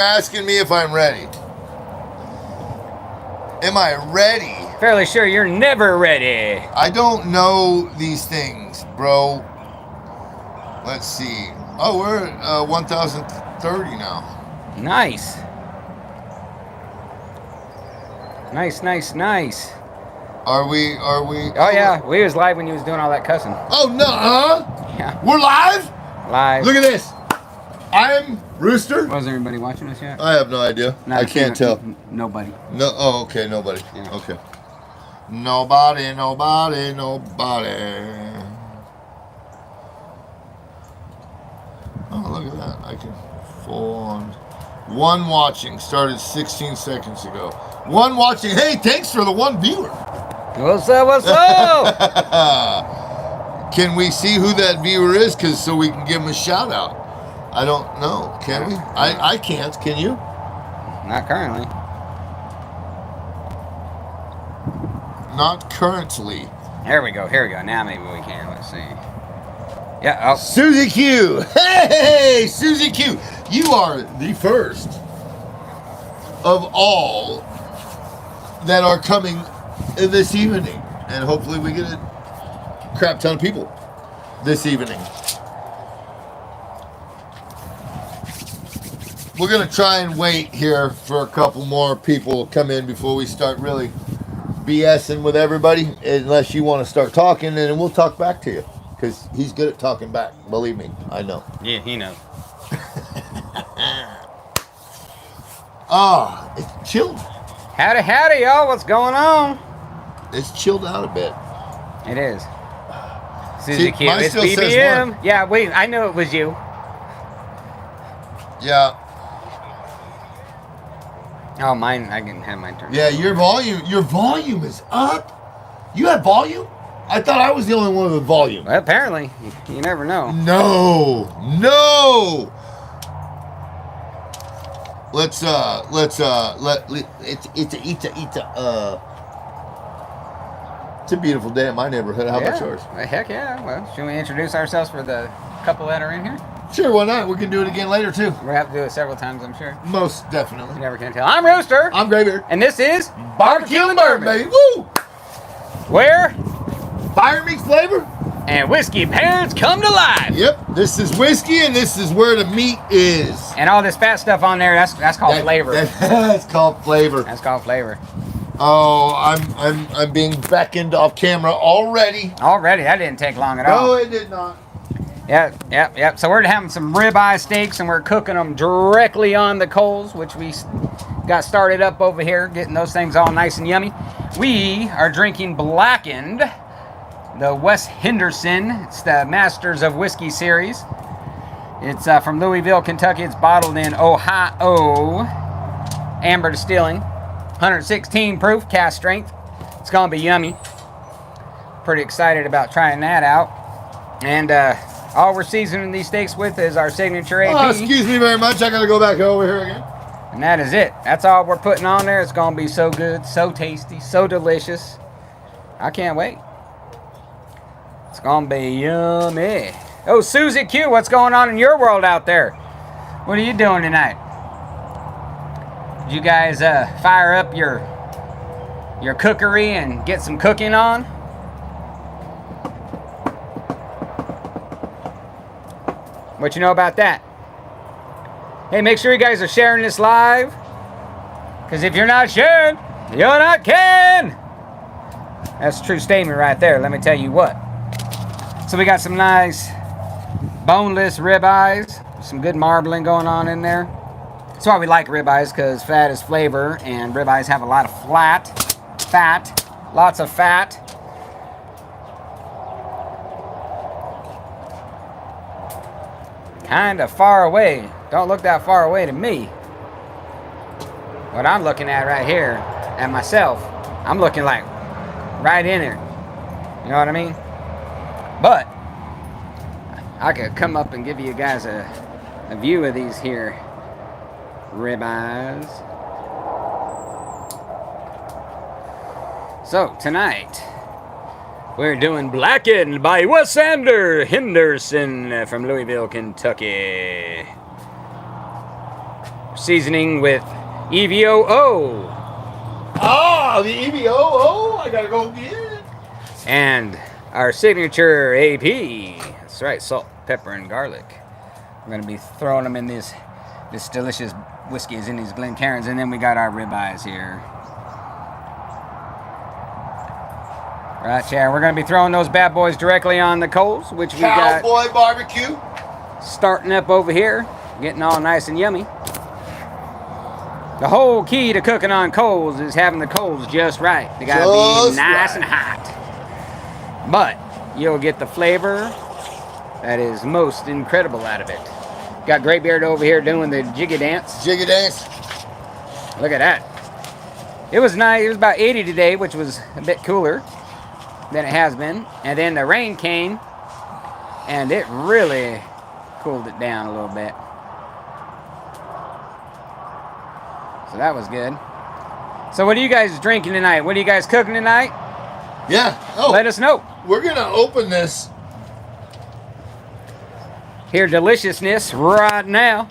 asking me if I'm ready. Am I ready? Fairly sure you're never ready. I don't know these things, bro. Let's see. Oh, we're at 1,030 now. Nice. Nice. Are we? Oh yeah, we was live when you was doing all that cussing. Oh no, Yeah. We're live? Live. Look at this. I'm Rooster. Was everybody watching us yet? I have no idea. I can't tell. Nobody. No. Oh, okay. Nobody. Yeah. Okay. Nobody. Oh, look at that. I can full on. One watching. Started 16 seconds ago. One watching. Hey, thanks for the one viewer. What's up? Can we see who that viewer is? So we can give him a shout out. I don't know. Can we? I can't. Can you? Not currently. Not currently. Here we go. Now maybe we can. Let's see. Yeah. Oh. Susie Q. Hey, Susie Q. You are the first of all that are coming this evening. And hopefully we get a crap ton of people this evening. We're going to try and wait here for a couple more people to come in before we start really BSing with everybody. Unless you want to start talking, and then we'll talk back to you. Because he's good at talking back. Believe me, I know. Yeah, he knows. It's chilled. Howdy, y'all. What's going on? It's chilled out a bit. It is. Susie Q. Mine It's still says BBM. one. Yeah, wait. I knew it was you. Yeah. Oh, mine. I can have mine turned. Yeah, your volume is up. You have volume? I thought I was the only one with volume. Well, apparently. You never know. No. It's a beautiful day in my neighborhood. How about yours? Heck yeah. Well, should we introduce ourselves for the couple that are in here? Sure, why not? We can do it again later too. We'll have to do it several times, I'm sure. Most definitely. You never can tell. I'm Rooster. I'm Graybeard. And this is Barbecue and Bourbon, baby. Woo! Where Fire meets flavor. and whiskey parents come to life. Yep. This is whiskey, and this is where the meat is. And all this fat stuff on there, that's called flavor. That's called flavor. That's called flavor. Oh, I'm being beckoned off camera already. Already, that didn't take long at all. No, it did not. Yep. So we're having some ribeye steaks, and we're cooking them directly on the coals, which we got started up over here, getting those things all nice and yummy. We are drinking Blackened, the Wes Henderson. It's the Masters of Whiskey series. It's from Louisville, Kentucky. It's bottled in Ohio. Amber Distilling. 116 proof, cast strength. It's going to be yummy. Pretty excited about trying that out. And all we're seasoning these steaks with is our signature AP. Oh, excuse me very much. I got to go back over here again. And that is it. That's all we're putting on there. It's going to be so good, so tasty, so delicious. I can't wait. It's going to be yummy. Oh, Susie Q, what's going on in your world out there? What are you doing tonight? Did you guys fire up your cookery and get some cooking on? What you know about that? Hey, make sure you guys are sharing this live. Because if you're not sharing, you're not can. That's a true statement right there. Let me tell you what. So we got some nice boneless ribeyes. Some good marbling going on in there. That's why we like ribeyes, because fat is flavor. And ribeyes have a lot of fat. Lots of fat. Kind of far away. Don't look that far away to me. What I'm looking at right here, at myself, I'm looking like right in there. You know what I mean? But I could come up and give you guys a view of these here ribeyes. So tonight we're doing Blackened by Wes Henderson from Louisville, Kentucky. seasoning with EVOO. Ah, the EVOO. I gotta go get it. And our signature AP. That's right, salt, pepper, and garlic. We're gonna be throwing them in this delicious whiskeys in these Glencairns, and then we got our ribeyes here. Right, yeah, we're gonna be throwing those bad boys directly on the coals, which we got Cowboy barbecue. starting up over here, getting all nice and yummy. The whole key to cooking on coals is having the coals just right. They gotta be nice and hot. But you'll get the flavor that is most incredible out of it. Got Graybeard over here doing the jiggy dance. Jiggy dance. Look at that. It was nice. It was about 80 today, which was a bit cooler than it has been. And then the rain came, and it really cooled it down a little bit. So that was good. So what are you guys drinking tonight? What are you guys cooking tonight? Yeah. Oh, Let us know. we're gonna open this. Hear deliciousness right now.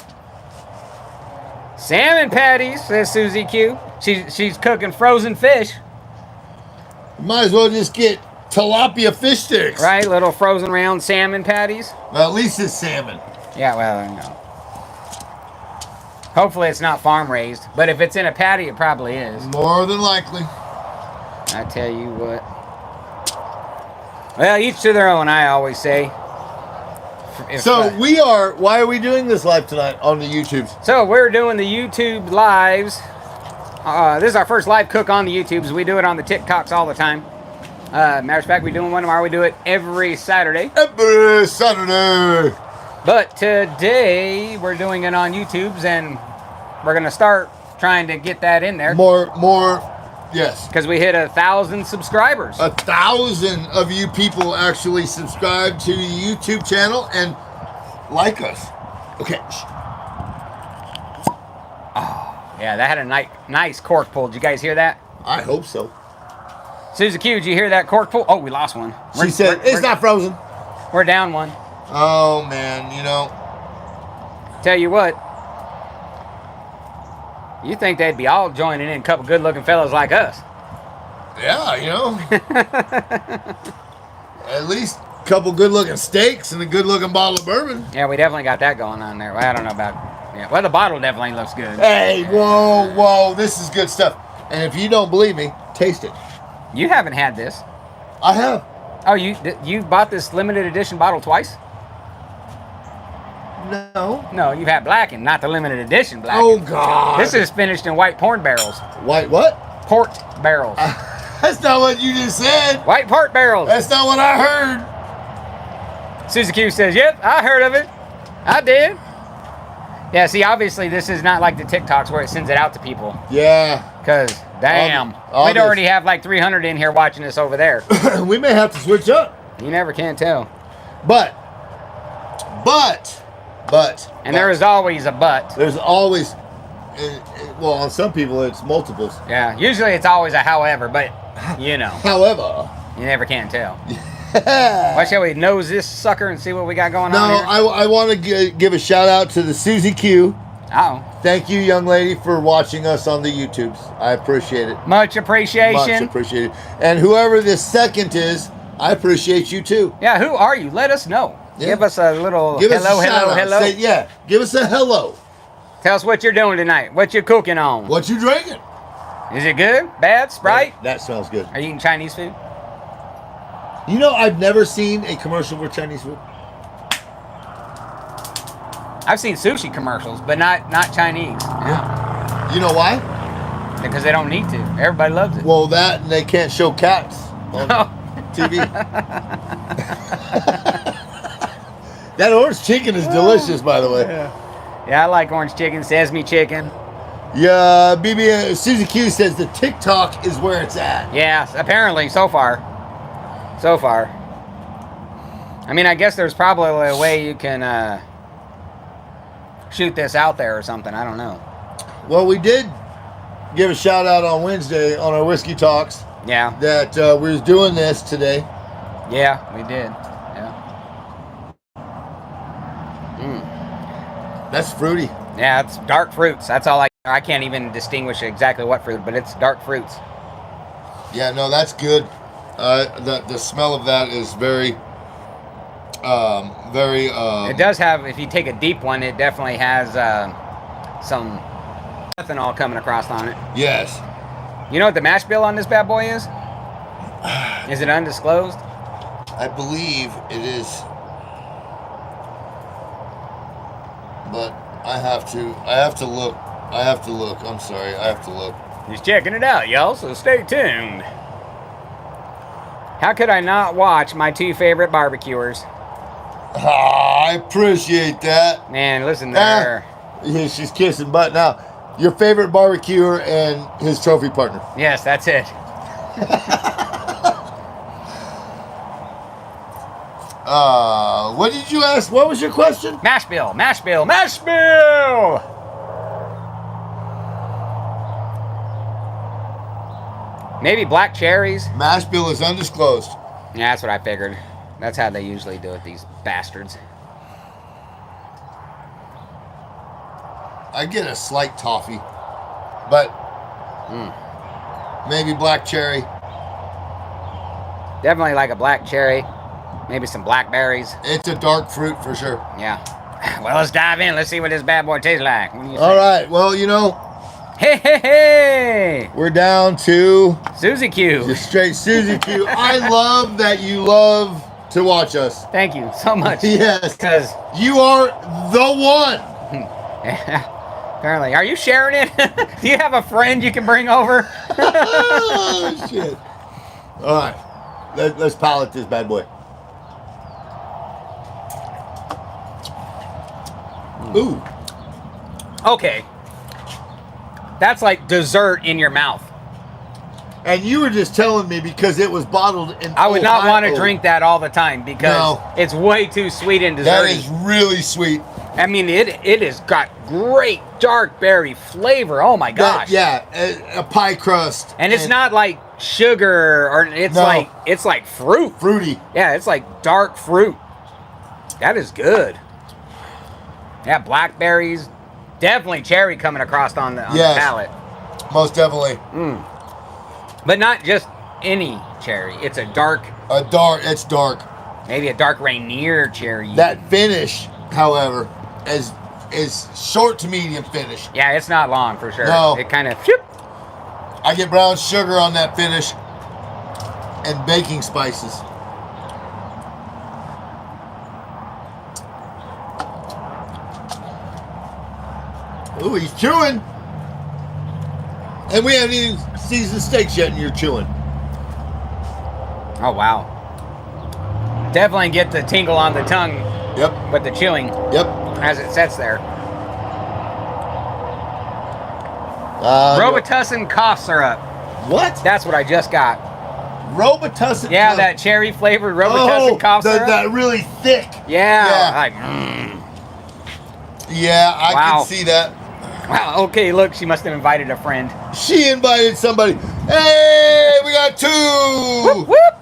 Salmon patties, says Susie Q. She's cooking frozen fish. Might as well just get tilapia fish sticks. Right, little frozen round salmon patties. Well, at least it's salmon. Yeah, well, no. Hopefully it's not farm raised, but if it's in a patty, it probably is. More than likely. I tell you what. Well, each to their own, I always say. Why are we doing this live tonight on the YouTubes? So we're doing the YouTube lives. This is our first live cook on the YouTubes. We do it on the TikToks all the time. Matter of fact, we're doing one tomorrow. We do it every Saturday. Every Saturday. But today we're doing it on YouTubes, and we're gonna start trying to get that in there. More, yes. Because we hit 1,000 subscribers. 1,000 of you people actually subscribe to the YouTube channel and like us. Okay. Oh, yeah, that had a nice cork pull. Did you guys hear that? I hope so. Susie Q, did you hear that cork pull? Oh, we lost one. She said, it's not frozen. We're down one. Oh, man, you know. Tell you what. You think they'd be all joining in, a couple good-looking fellas like us. Yeah, you know. At least a couple good-looking steaks and a good-looking bottle of bourbon. Yeah, we definitely got that going on there. Well, I don't know about... Yeah, well, the bottle definitely looks good. Hey, whoa, this is good stuff. And if you don't believe me, taste it. You haven't had this. I have. Oh, you bought this limited edition bottle twice? No. No, you've had Blackened, not the limited edition Blackened. Oh, God. This is finished in white port barrels. White what? Port barrels. That's not what you just said. White port barrels. That's not what I heard. Susie Q says, yep, I heard of it. I did. Yeah, see, obviously this is not like the TikToks where it sends it out to people. Yeah. Because, damn, we'd already have like 300 in here watching us over there. We may have to switch up. You never can tell. But. And there is always a but. There's always, well, on some people it's multiples. Yeah, usually it's always a however, but, you know. However. You never can tell. Why shall we nose this sucker and see what we got going on here? No, I want to give a shout out to the Susie Q. Oh. Thank you, young lady, for watching us on the YouTubes. I appreciate it. Much appreciation. Much appreciated. And whoever this second is, I appreciate you too. Yeah, who are you? Let us know. Yeah. Give us a little hello. Say, yeah, give us a hello. Tell us what you're doing tonight. What you cooking on? What you drinking? Is it good? Bad? Sprite? That smells good. Are you eating Chinese food? You know, I've never seen a commercial for Chinese food. I've seen sushi commercials, but not Chinese. Yeah. You know why? Because they don't need to. Everybody loves it. Well, that and they can't show cats on TV. That orange chicken is delicious, by the way. Yeah, I like orange chicken, sesame chicken. Yeah, BB Susie Q says the TikTok is where it's at. Yeah, apparently, so far. So far. I mean, I guess there's probably a way you can shoot this out there or something. I don't know. Well, we did give a shout out on Wednesday on our Whiskey Talks. Yeah. That we was doing this today. Yeah, we did. Yeah. That's fruity. Yeah, it's dark fruits. That's all I can't even distinguish exactly what fruit, but it's dark fruits. Yeah, no, that's good. The smell of that is very. It does have, if you take a deep one, it definitely has some ethanol coming across on it. Yes. You know what the mash bill on this bad boy is? Is it undisclosed? I believe it is. But I have to look. I'm sorry, I have to look. Just checking it out, y'all, so stay tuned. How could I not watch my two favorite barbecuers? I appreciate that. Man, listen there. Yeah, she's kissing butt now. Your favorite barbecuer and his trophy partner. Yes, that's it. What did you ask? What was your question? Mash bill, mash bill, mash bill! Maybe black cherries? Mash bill is undisclosed. Yeah, that's what I figured. That's how they usually do it, these bastards. I get a slight toffee, but maybe black cherry. Definitely like a black cherry. Maybe some blackberries. It's a dark fruit for sure. Yeah. Well, let's dive in. Let's see what this bad boy tastes like. What do you think? All right. Well, you know, hey! we're down to Susie Q. just straight Susie Q. I love that you love to watch us. Thank you so much. Yes, Because you are the one. apparently, are you sharing it? Do you have a friend you can bring over? Oh, shit. All right. Let's palate this bad boy. Ooh. Okay. That's like dessert in your mouth. And you were just telling me because it was bottled in I would not want to Ohio. drink that all the time because No. it's way too sweet and That desserty. is really sweet. I mean, it has got great dark berry flavor. Oh my gosh! Yeah, a pie crust. And it's not like sugar or it's No. like fruit. fruity. Yeah, it's like dark fruit. That is good. Yeah, blackberries, definitely cherry coming across on the Yes. palate. Most definitely. But not just any cherry. It's a dark, It's dark. maybe a dark Rainier cherry. That finish, however, is short to medium finish. Yeah, it's not long for sure. No. It kind of. I get brown sugar on that finish and baking spices. Ooh, he's chewing. And we haven't even seasoned steaks yet, and you're chewing. Oh wow. Definitely get the tingle on the tongue Yep, with the chewing yep. as it sits there. Robitussin cough syrup. What? That's what I just got. Robitussin. Yeah, that cherry flavored Robitussin cough syrup. That really thick. Yeah. Yeah. Like, Yeah, I Wow. can see that. wow. Okay, look, she must have invited a friend. She invited somebody. Hey, we got two. Whoop, whoop.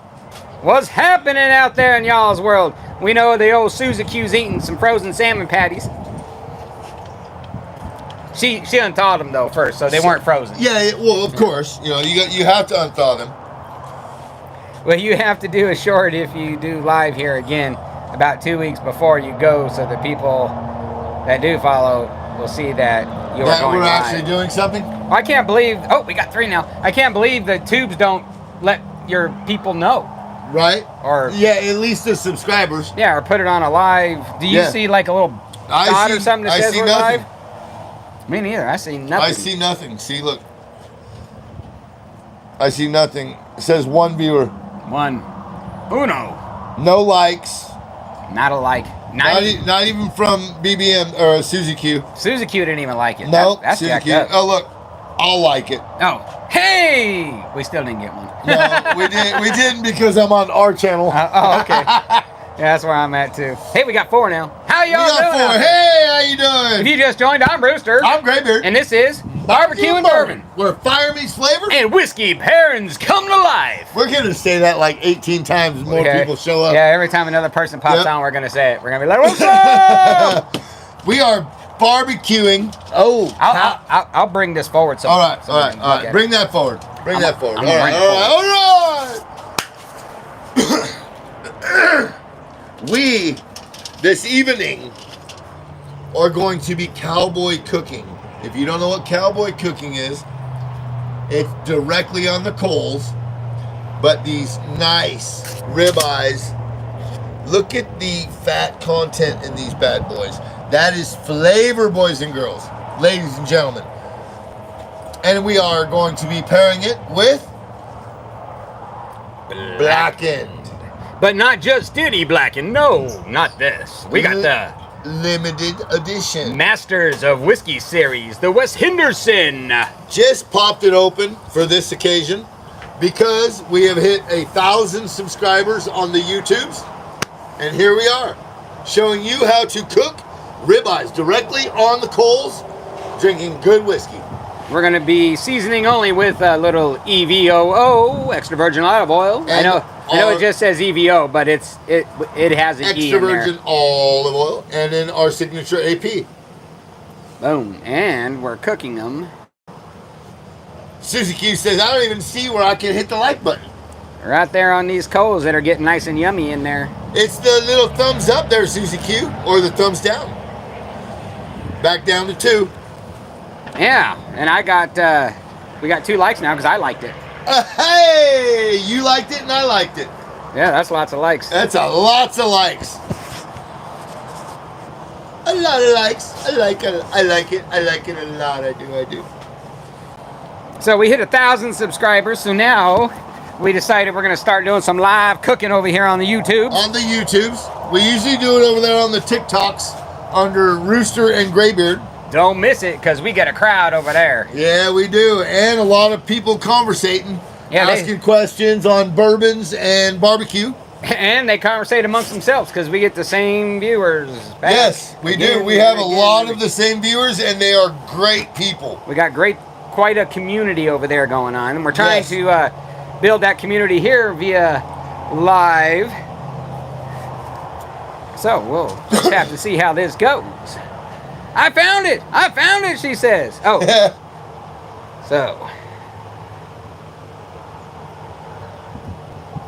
What's happening out there in y'all's world? We know the old Susie Q's eating some frozen salmon patties. She unthawed them though first, so they weren't frozen. Yeah, well, of course, you have to unthaw them. Well, you have to do a short if you do live here again about 2 weeks before you go, so the people that do follow will see that you are That going we're live. actually doing something. I can't believe. Oh, we got 3 now. I can't believe the tubes don't let your people know. Right? Or Yeah, at least the subscribers. yeah, or put it on a live. Do you Yeah. see like a little I dot see- or something that I says see we're nothing. live? Me neither. I see nothing. I see nothing. See, look. I see nothing. It says 1 viewer. 1. Uno. No likes. Not a like. Not even from BBM or Susie Q. Susie Q didn't even like it. No, That's Susie jacked Q. up. Oh, look. I'll like it. Oh, hey! We still didn't get one. No, we didn't because I'm on our channel. Oh, okay. Yeah, that's where I'm at too. Hey, we got 4 now. How We y'all got doing? 4. out there? Hey, how you If doing? you just joined, I'm Brewster. I'm Graybeard. And this is Barbecue and Bourbon. Where fire meets flavor. And whiskey parents come to life. We're going to say that like 18 times as more Okay. people show up. Yeah, every time another person pops Yep. on, we're going to say it. We're going to be like, what's up? We are barbecuing. Oh, I'll bring this forward. So all right. Bring Bring that forward. Bring that forward. I'm All right. We, this evening, are going to be cowboy cooking. If you don't know what cowboy cooking is, it's directly on the coals, but these nice ribeyes. Look at the fat content in these bad boys. That is flavor, boys and girls, ladies and gentlemen. And we are going to be pairing it with blackened. But not just any blackened. No, not this. We got the limited edition Masters of Whiskey series, the Wes Henderson. Just popped it open for this occasion because we have hit 1,000 subscribers on the YouTubes, and here we are showing you how to cook ribeyes directly on the coals, drinking good whiskey. We're gonna be seasoning only with a little EVOO, extra virgin olive oil. I know it just says EVO, but it has an E extra in there. virgin olive oil, and then our signature AP. Boom, and we're cooking them Susie Q says, I don't even see where I can hit the like button. right there on these coals that are getting nice and yummy in there. It's the little thumbs up there, Susie Q, or the thumbs down. Back down to 2. Yeah, and we got 2 likes now because I liked it. Hey, you liked it and I liked it. Yeah, that's lots of likes. That's lots of likes. A lot of likes. I like it. I like it a lot. I do. So we hit 1,000 subscribers, so now we decided we're gonna start doing some live cooking over here on the YouTube. On the YouTubes. We usually do it over there on the TikToks under Rooster and Graybeard. Don't miss it, because we get a crowd over there. Yeah, we do. And a lot of people conversating, asking questions on bourbons and barbecue. And they conversate amongst themselves, because we get the same viewers back. Yes, we do. We have a lot of the same viewers, and they are great people. We got quite a community over there going on. And we're trying to build that community here via live. So we'll just have to see how this goes. I found it, she says. Oh. So.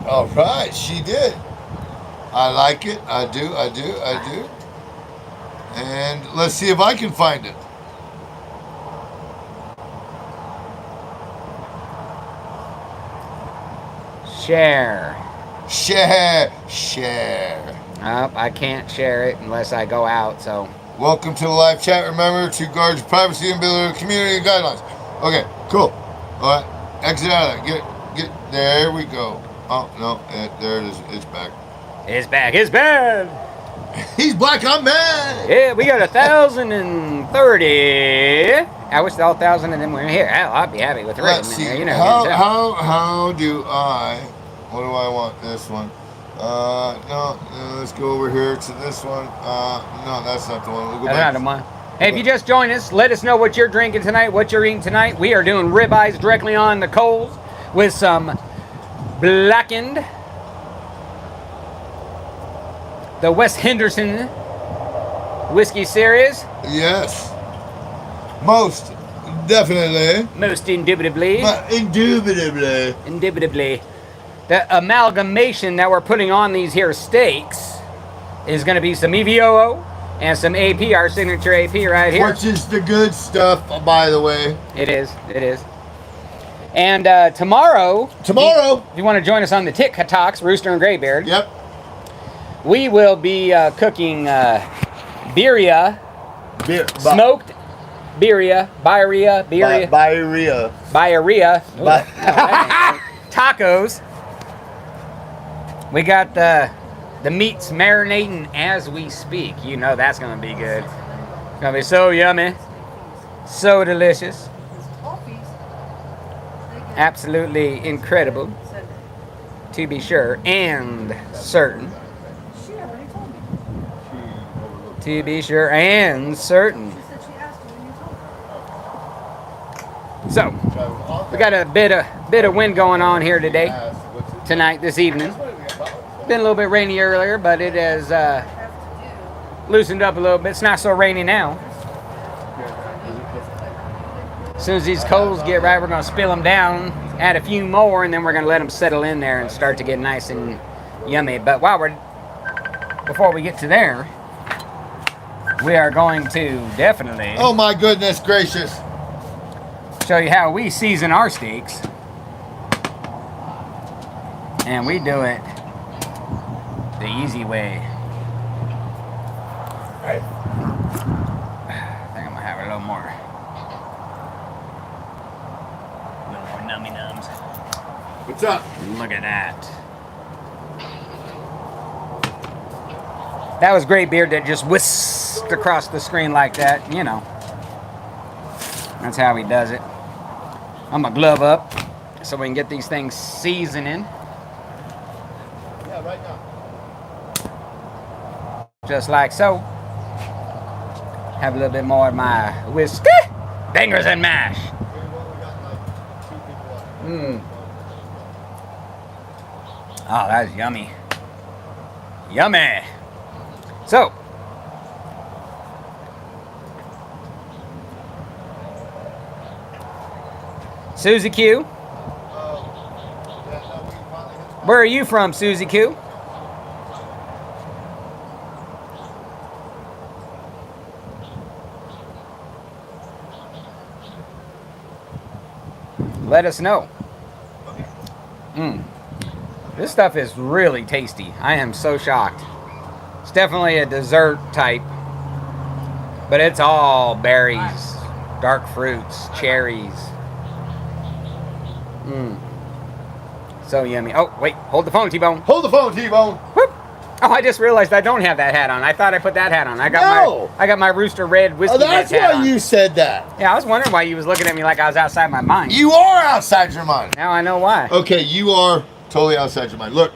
All right, she did. I like it. I do. And let's see if I can find it. Share. Share. I can't share it unless I go out, so. Welcome to the live chat. Remember to guard your privacy and build community guidelines. Okay, cool. All right, exit out of there. Get. There we go. Oh no, there it is. It's back. It's back. It's bad. He's black. I'm mad. Yeah, we got 1,030. I wish all 1,000 of them were here. I'll be happy with the rest. Let's see. You know, How do I? What do I want? This one. No, let's go over here to this one. No, that's not the one. We'll go that's back. not the one. Hey, if you just joined us, let us know what you're drinking tonight, what you're eating tonight. We are doing ribeyes directly on the coals with some blackened, the Wes Henderson whiskey series. Yes. Most definitely. Most indubitably. Indubitably. The amalgamation that we're putting on these here steaks is going to be some EVOO and some AP, our signature AP right here. Which is the good stuff, by the way. It is. And tomorrow, if you want to join us on the TikToks, Rooster and Graybeard. Yep. We will be cooking birria, smoked birria, tacos. We got the meats marinating as we speak. You know that's gonna be good. It's gonna be so yummy, so delicious, absolutely incredible, to be sure and certain. To be sure and certain. So we got a bit of wind going on here tonight, this evening. Been a little bit rainy earlier, but it has loosened up a little bit. It's not so rainy now. As soon as these coals get right, we're going to spill them down, add a few more, and then we're going to let them settle in there and start to get nice and yummy. But before we get to there, we are going to definitely... Oh my goodness gracious. Show you how we season our steaks. And we do it the easy way. Right. I think I'm gonna have a little more nummy nums. What's up? Look at that. That was great beard that just whisked across the screen like that, you know. That's how he does it. I'm gonna glove up so we can get these things seasoning. Yeah, right now. Just like so. Have a little bit more of my whiskey, bangers and mash. Oh, that's yummy. Yummy. So, Susie Q. Where are you from, Susie Q? Let us know. This stuff is really tasty. I am so shocked. It's definitely a dessert type, but it's all berries, dark fruits, cherries. So yummy. Oh, wait, hold the phone, T-Bone. Hold the phone, T-Bone. Whoop. Oh, I just realized I don't have that hat on. I thought I put that hat on. I got my Rooster Red whiskey that's hat why on. you said that. Yeah, I was wondering why you was looking at me like I was outside my mind. You are outside your mind. Now I know why. Okay, you are totally outside your mind. Look.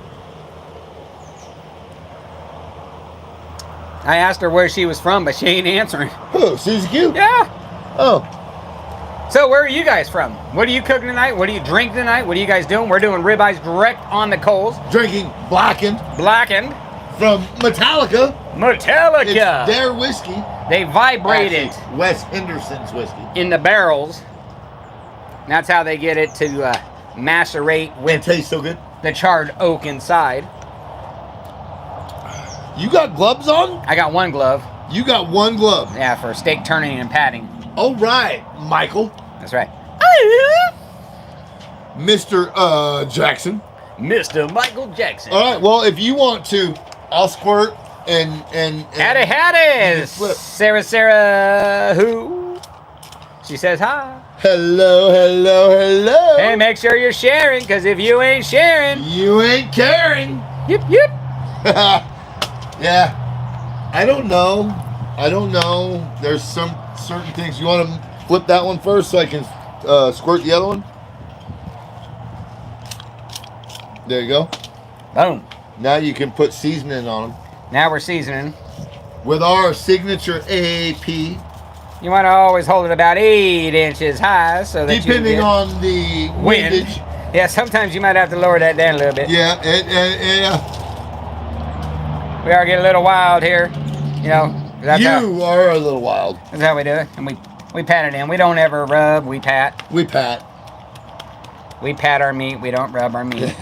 I asked her where she was from, but she ain't answering. Who? Susie Q? Yeah. Oh. So where are you guys from? What are you cooking tonight? What do you drink tonight? What are you guys doing? We're doing ribeyes direct on the coals. Drinking Blackened Blackened. from Metallica. Metallica. It's their whiskey. They vibrate it Actually, Wes Henderson's whiskey. in the barrels. That's how they get it to macerate It with tastes so good. the charred oak inside. You got gloves on? I got one glove. You got one glove. Yeah, for steak turning and patting. All right, Michael. That's right. Mr. Jackson. Mr. Michael Jackson. All right, well, if you want to, I'll squirt and Howdy, howdy. flip. Sarah, who? She says hi. Hello, hello, hello. Hey, make sure you're sharing, because if you ain't sharing, You ain't caring. yip, yip. Yeah. I don't know. There's some certain things. You want to flip that one first so I can squirt the other one? There you go. Boom. Now you can put seasoning on them. Now we're seasoning. With our signature AAP. You want to always hold it about 8 inches high so that Depending you get on the wind. windage. Yeah, sometimes you might have to lower that down a little bit. Yeah, We are getting a little wild here. You know, you are a little wild. that's how we do it. And we pat it in. We don't ever rub, we pat. We pat. We pat our meat, we don't rub our meat.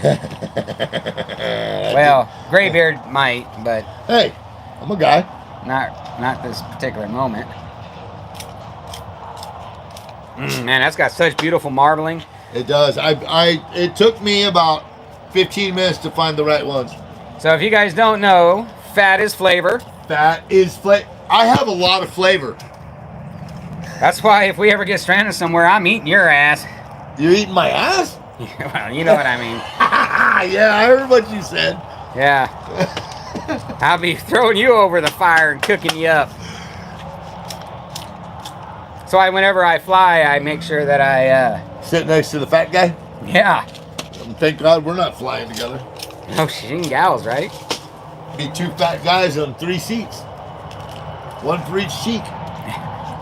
Well, Graybeard might, but Hey, I'm a guy. not this particular moment. Man, that's got such beautiful marbling. It does. It took me about 15 minutes to find the right ones. So if you guys don't know, fat is flavor. Fat is flavor. I have a lot of flavor. That's why if we ever get stranded somewhere, I'm eating your ass. You're eating my ass? Well, you know what I mean. Yeah, I heard what you said. Yeah. I'll be throwing you over the fire and cooking you up. So whenever I fly, I make sure that I, Sit next to the fat guy? yeah. Thank God we're not flying together. Oh, shing gals, right? Be 2 fat guys on 3 seats. 1 for each cheek.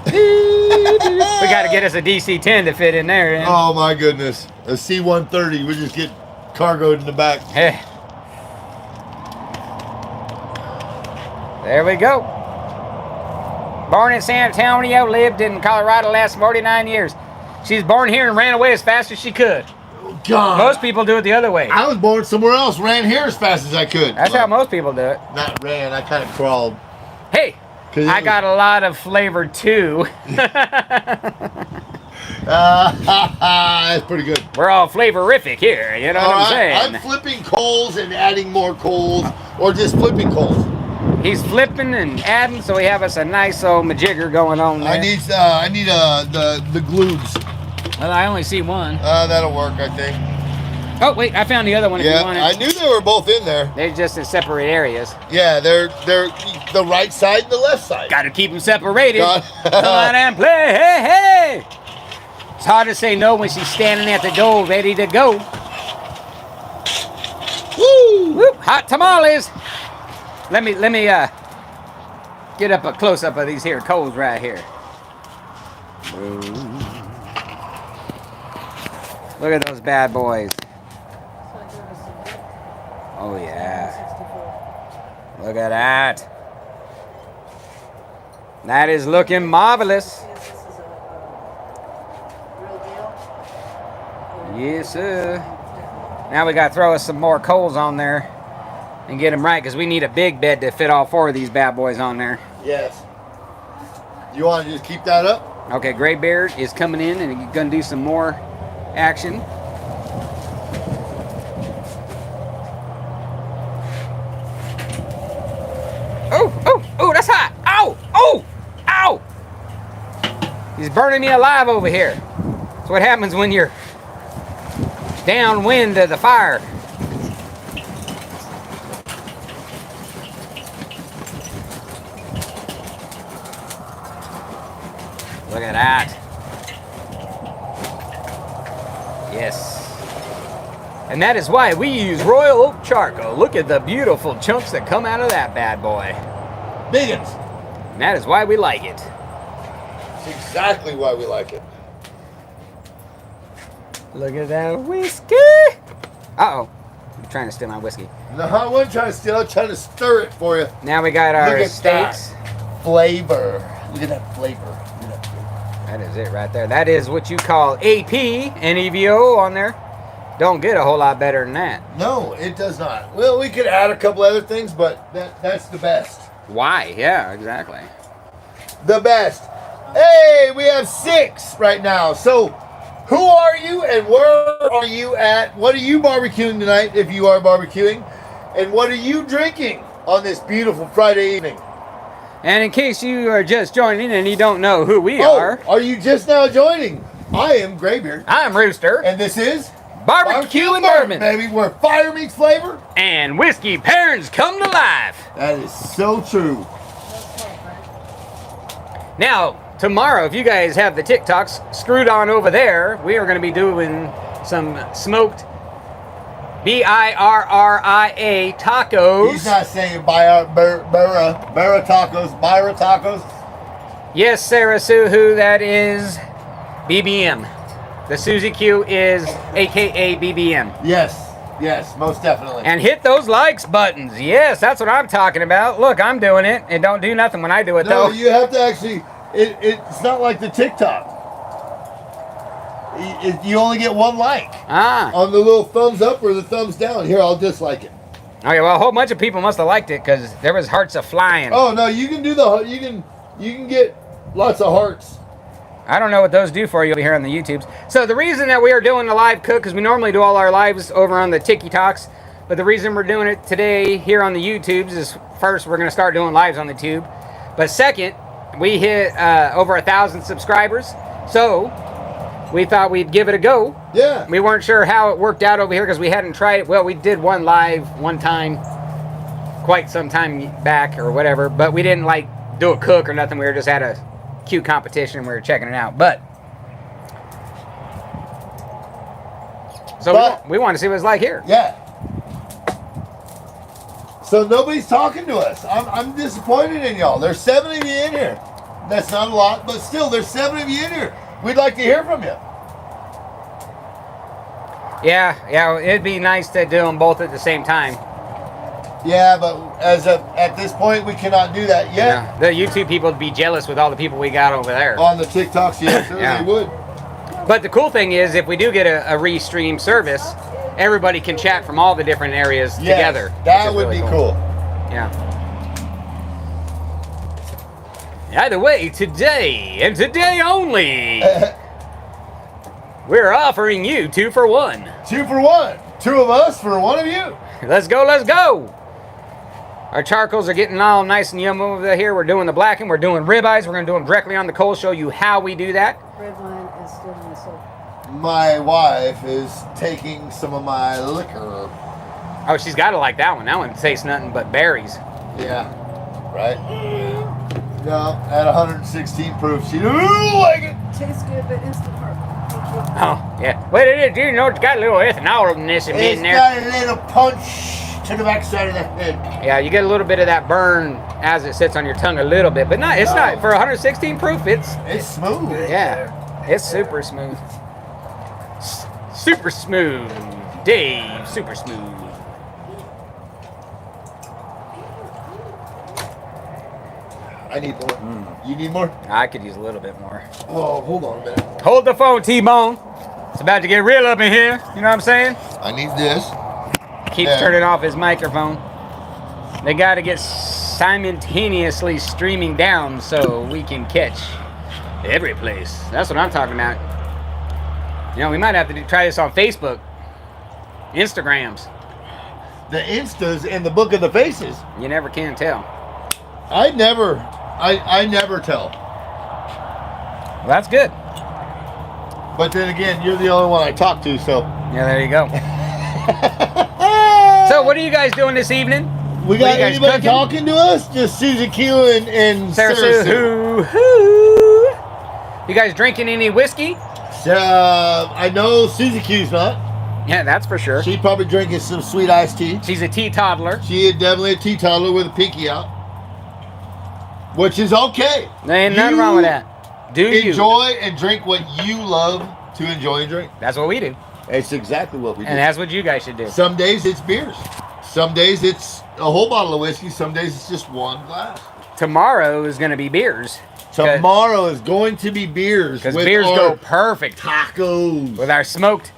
We got to get us a DC-10 to fit in there. Then. Oh my goodness. A C-130. We just get cargoed in the back. Hey. There we go. Born in San Antonio, lived in Colorado the last 49 years. She's born here and ran away as fast as she could. God. Most people do it the other way. I was born somewhere else, ran here as fast as I could. That's how most people do it. Not ran, I kind of crawled. Hey, I got a lot of flavor too. That's pretty good. We're all flavorific here, you know what I'm saying? I'm flipping coals and adding more coals, or just flipping coals. He's flipping and adding, so we have us a nice old majigger going on there. I need the glues. Well, I only see one. That'll work, I think. Oh wait, I found the other one. If you want it. I knew they were both in there. They're just in separate areas. Yeah, they're the right side and the left side. Got to keep them separated. Come on and play, hey, hey! It's hard to say no when she's standing at the door, ready to go. Woo! Whoop, hot tamales. Let me get up a close up of these here coals right here. Look at those bad boys. Oh yeah. Look at that. That is looking marvelous. Yes, sir. Now we got to throw us some more coals on there and get them right, because we need a big bed to fit all 4 of these bad boys on there. Yes. You want to just keep that up? Okay, Graybeard is coming in and he's going to do some more action. Oh, that's hot. Ow, oh, ow. He's burning me alive over here. That's what happens when you're downwind of the fire. Look at that. Yes. And that is why we use Royal Oak Charcoal. Look at the beautiful chunks that come out of that bad boy. Biggins. And that is why we like it. That's exactly why we like it. Look at that whiskey. Uh-oh. I'm trying to steal my whiskey. No, I wasn't trying to steal. I'm trying to stir it for you. Now we got our steaks. Flavor. Look at that flavor. That is it right there. That is what you call AP and EVO on there. Don't get a whole lot better than that. No, it does not. Well, we could add a couple other things, but that's the best. Why? Yeah, exactly. The best. Hey, we have 6 right now. So, who are you and where are you at? What are you barbecuing tonight, if you are barbecuing? And what are you drinking on this beautiful Friday evening? And in case you are just joining and you don't know who we are you just now joining? I am Graybeard. I'm Rooster. And this is Barbecue and Bourbon, baby, where fire meets flavor and whiskey pairings come to life. That is so true. Now, tomorrow, if you guys have the TikToks screwed on over there, we are going to be doing some smoked B-I-R-R-I-A tacos. He's not saying Byra tacos. Yes, Sarah Suhu, that is BBM. The Susie Q is AKA BBM. Yes, most definitely. And hit those likes buttons. Yes, that's what I'm talking about. Look, I'm doing it. It don't do nothing when I do it, though. No, you have to actually, it's not like the TikTok. You only get 1 like. On the little thumbs up or the thumbs down. Here, I'll dislike it. Okay, well, a whole bunch of people must have liked it because there was hearts a-flying. Oh, no, you can do you can get lots of hearts. I don't know what those do for you over here on the YouTubes. So the reason that we are doing the live cook, because we normally do all our lives over on the TikToks, but the reason we're doing it today here on the YouTubes is, first, we're going to start doing lives on the tube. But second, we hit over 1,000 subscribers. So we thought we'd give it a go. Yeah. We weren't sure how it worked out over here because we hadn't tried it. Well, we did one live one time, quite some time back or whatever, but we didn't like do a cook or nothing. We were just at a cute competition and we were checking it out. But we want to see what it's like here. Yeah. So nobody's talking to us. I'm disappointed in y'all. There's 7 of you in here. That's not a lot, but still, there's 7 of you in here. We'd like to hear from you. Yeah, it'd be nice to do them both at the same time. Yeah, but at this point, we cannot do that yet. Yeah, the YouTube people would be jealous with all the people we got over there. On the TikToks, yes, sir, Yeah. they would. But the cool thing is, if we do get a restream service, everybody can chat from all the different areas together. That would be cool. Yeah. Either way, today, and today only, we're offering you 2 for 1. 2 for 1. 2 of us for 1 of you. Let's go, let's go. Our charcoals are getting all nice and yum over here. We're doing the blackened. We're doing ribeyes. We're going to do them directly on the coal. Show you how we do that. Red wine is still in the soul. My wife is taking some of my liquor. Oh, she's got to like that one. That one tastes nothing but berries. Yeah. Right? No, at 116 proof, she don't like it. Tastes good, but instant heart. Oh, yeah. Well, it is. You know, it's got a little ethanol in this in It's there. got a little punch to the backside of the head. Yeah, you get a little bit of that burn as it sits on your tongue a little bit, but not. It's not for 116 proof. It's smooth. Yeah, it's super smooth. Super smooth, Dave. Super smooth. I need more. You need more? I could use a little bit more. Oh, hold on a minute. Hold the phone, T-Bone. It's about to get real up in here. You know what I'm saying? I need this. Keeps turning off his microphone. They got to get simultaneously streaming down so we can catch every place. That's what I'm talking about. You know, we might have to try this on Facebook, Instagrams. The Instas and the Book of the Faces. You never can tell. I never tell. Well, that's good. But then again, you're the only one I talk to, so. Yeah, there you go. So, what are you guys doing this evening? We got anybody talking to us? Just Susie Q and Sarah Sue. You guys drinking any whiskey? I know Susie Q's not. Yeah, that's for sure. She'd probably drinking some sweet iced tea. She's a teetotaler. She is definitely a teetotaler with a pinky out. Which is okay. There ain't nothing wrong with that. Enjoy and drink what you love to enjoy and drink. That's what we do. It's exactly what we do. And that's what you guys should do. Some days it's beers. Some days it's a whole bottle of whiskey. Some days it's just one glass. Tomorrow is going to be beers. Tomorrow is going to be beers. Because beers go perfect. Tacos. With our smoked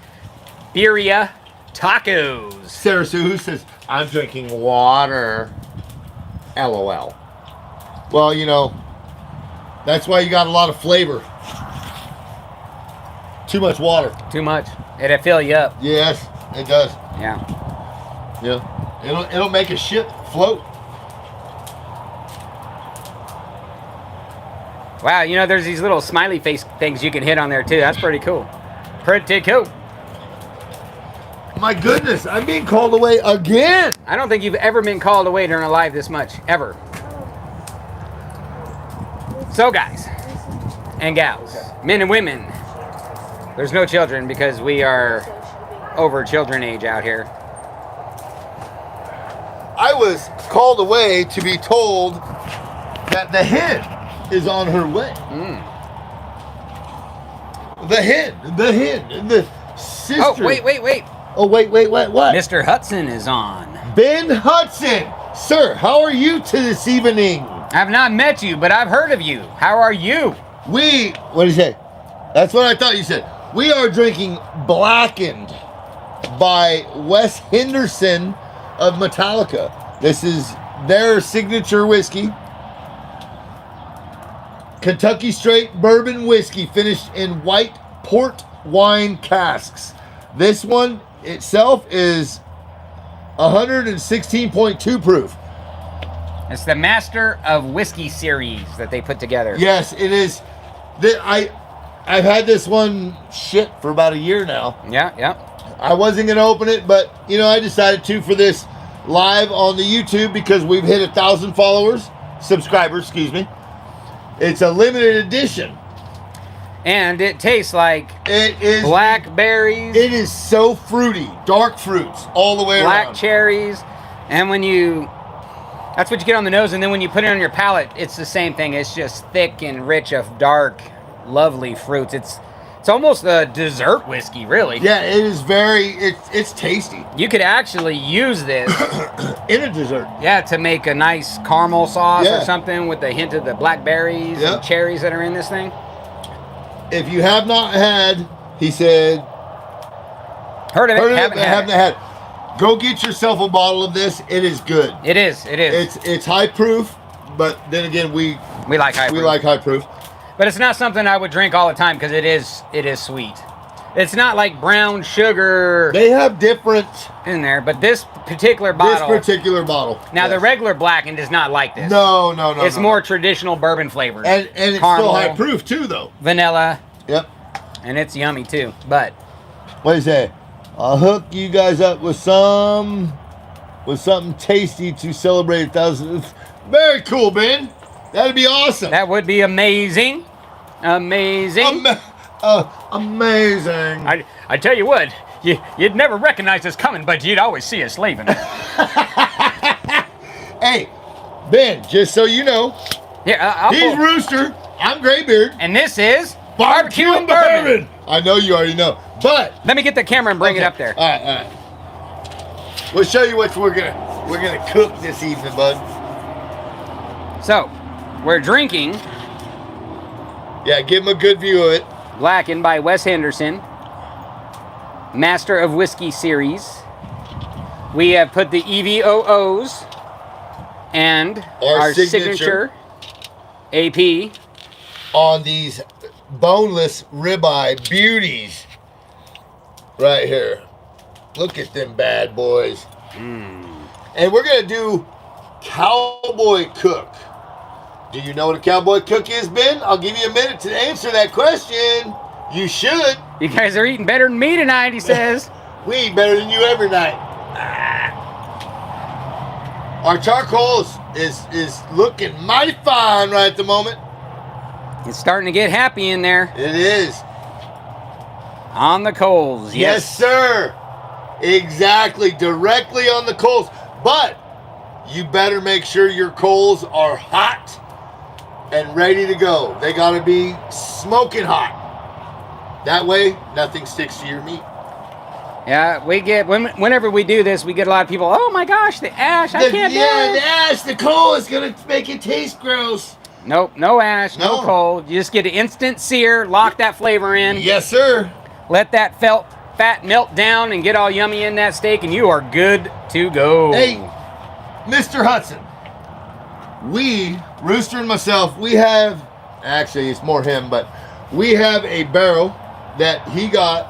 birria tacos. Sarah Sue says, I'm drinking water. LOL. Well, you know, that's why you got a lot of flavor. Too much water. Too much. It'll fill you up. Yes, it does. Yeah. Yeah. It'll make a ship float. Wow, you know, there's these little smiley face things you can hit on there, too. That's pretty cool. Pretty cool. My goodness, I'm being called away again. I don't think you've ever been called away during a live this much. Ever. So, guys and gals, men and women, there's no children because we are over children age out here. I was called away to be told that the hen is on her way. The hen, the sister. Oh, wait. Oh, wait, what? Mr. Hudson is on. Ben Hudson. Sir, how are you this evening? I've not met you, but I've heard of you. How are you? What did you say? That's what I thought you said. We are drinking Blackened by Wes Henderson of Metallica. This is their signature whiskey. Kentucky straight bourbon whiskey finished in white port wine casks. This one itself is 116.2 proof. It's the Master of Whiskey series that they put together. Yes, it is. I've had this one for about a year now. Yeah. I wasn't going to open it, but, you know, I decided to for this live on the YouTube because we've hit 1,000 subscribers, excuse me. It's a limited edition. And it tastes like it is blackberries. It is so fruity, dark fruits all the way around. Black cherries. And that's what you get on the nose, and then when you put it on your palate, it's the same thing. It's just thick and rich of dark, lovely fruits. It's almost a dessert whiskey, really. Yeah, it is it's tasty. You could actually use this in a dessert. Yeah, to make a nice caramel sauce or something with a hint of the blackberries and cherries that are in this thing. If you have not had He said, Heard of it? heard of haven't it, but had haven't it. had it. Go get yourself a bottle of this. It is good. It is. It is. It's high proof, but then again, we like high proof. like high proof. But it's not something I would drink all the time because it is sweet. It's not like brown sugar They have different. in there, but this particular bottle. This particular bottle. Now the yes. regular blackened is not like this. No. It's more traditional bourbon flavored. And it's Caramel, still high proof too, though. vanilla, Yep. and it's yummy too. But What do you say? I'll hook you guys up with something tasty to celebrate 1,000. Very cool, Ben. That'd be awesome. that would be amazing. Amazing. Amazing. I tell you what, you'd never recognize us coming, but you'd always see us leaving. Hey, Ben, just so you know, Yeah, he's Rooster. I'm Graybeard. and this is Barbecue and Bourbon. I know you already know, but Let me get the camera and bring it up there. All right. We'll show you what we're gonna cook this evening, bud. So, we're drinking Yeah, give him a good view of it. Blackened by Wes Henderson, Master of Whiskey series. We have put the EVOOs and Our signature AP. On these boneless ribeye beauties right here. Look at them bad boys. And we're gonna do cowboy cook. Do you know what a cowboy cook is, Ben? I'll give you a minute to answer that question. You should. You guys are eating better than me tonight, he says. We eat better than you every night. Our charcoal is looking mighty fine right at the moment. It's starting to get happy in there. It is. On the coals, Yes, sir. Exactly. Directly on the coals. But you better make sure your coals are hot and ready to go. They got to be smoking hot. That way, nothing sticks to your meat. Yeah, we get, whenever we do this, we get a lot of people, oh my gosh, the ash, I can't do the it. ash, the coal is going to make it taste gross. Nope, no ash, no No. coal. You just get an instant sear, lock that flavor in, Yes, sir. let that fat melt down and get all yummy in that steak, and you are good to go. Hey, Mr. Hudson, Rooster and myself, we have, actually it's more him, but we have a barrel that he got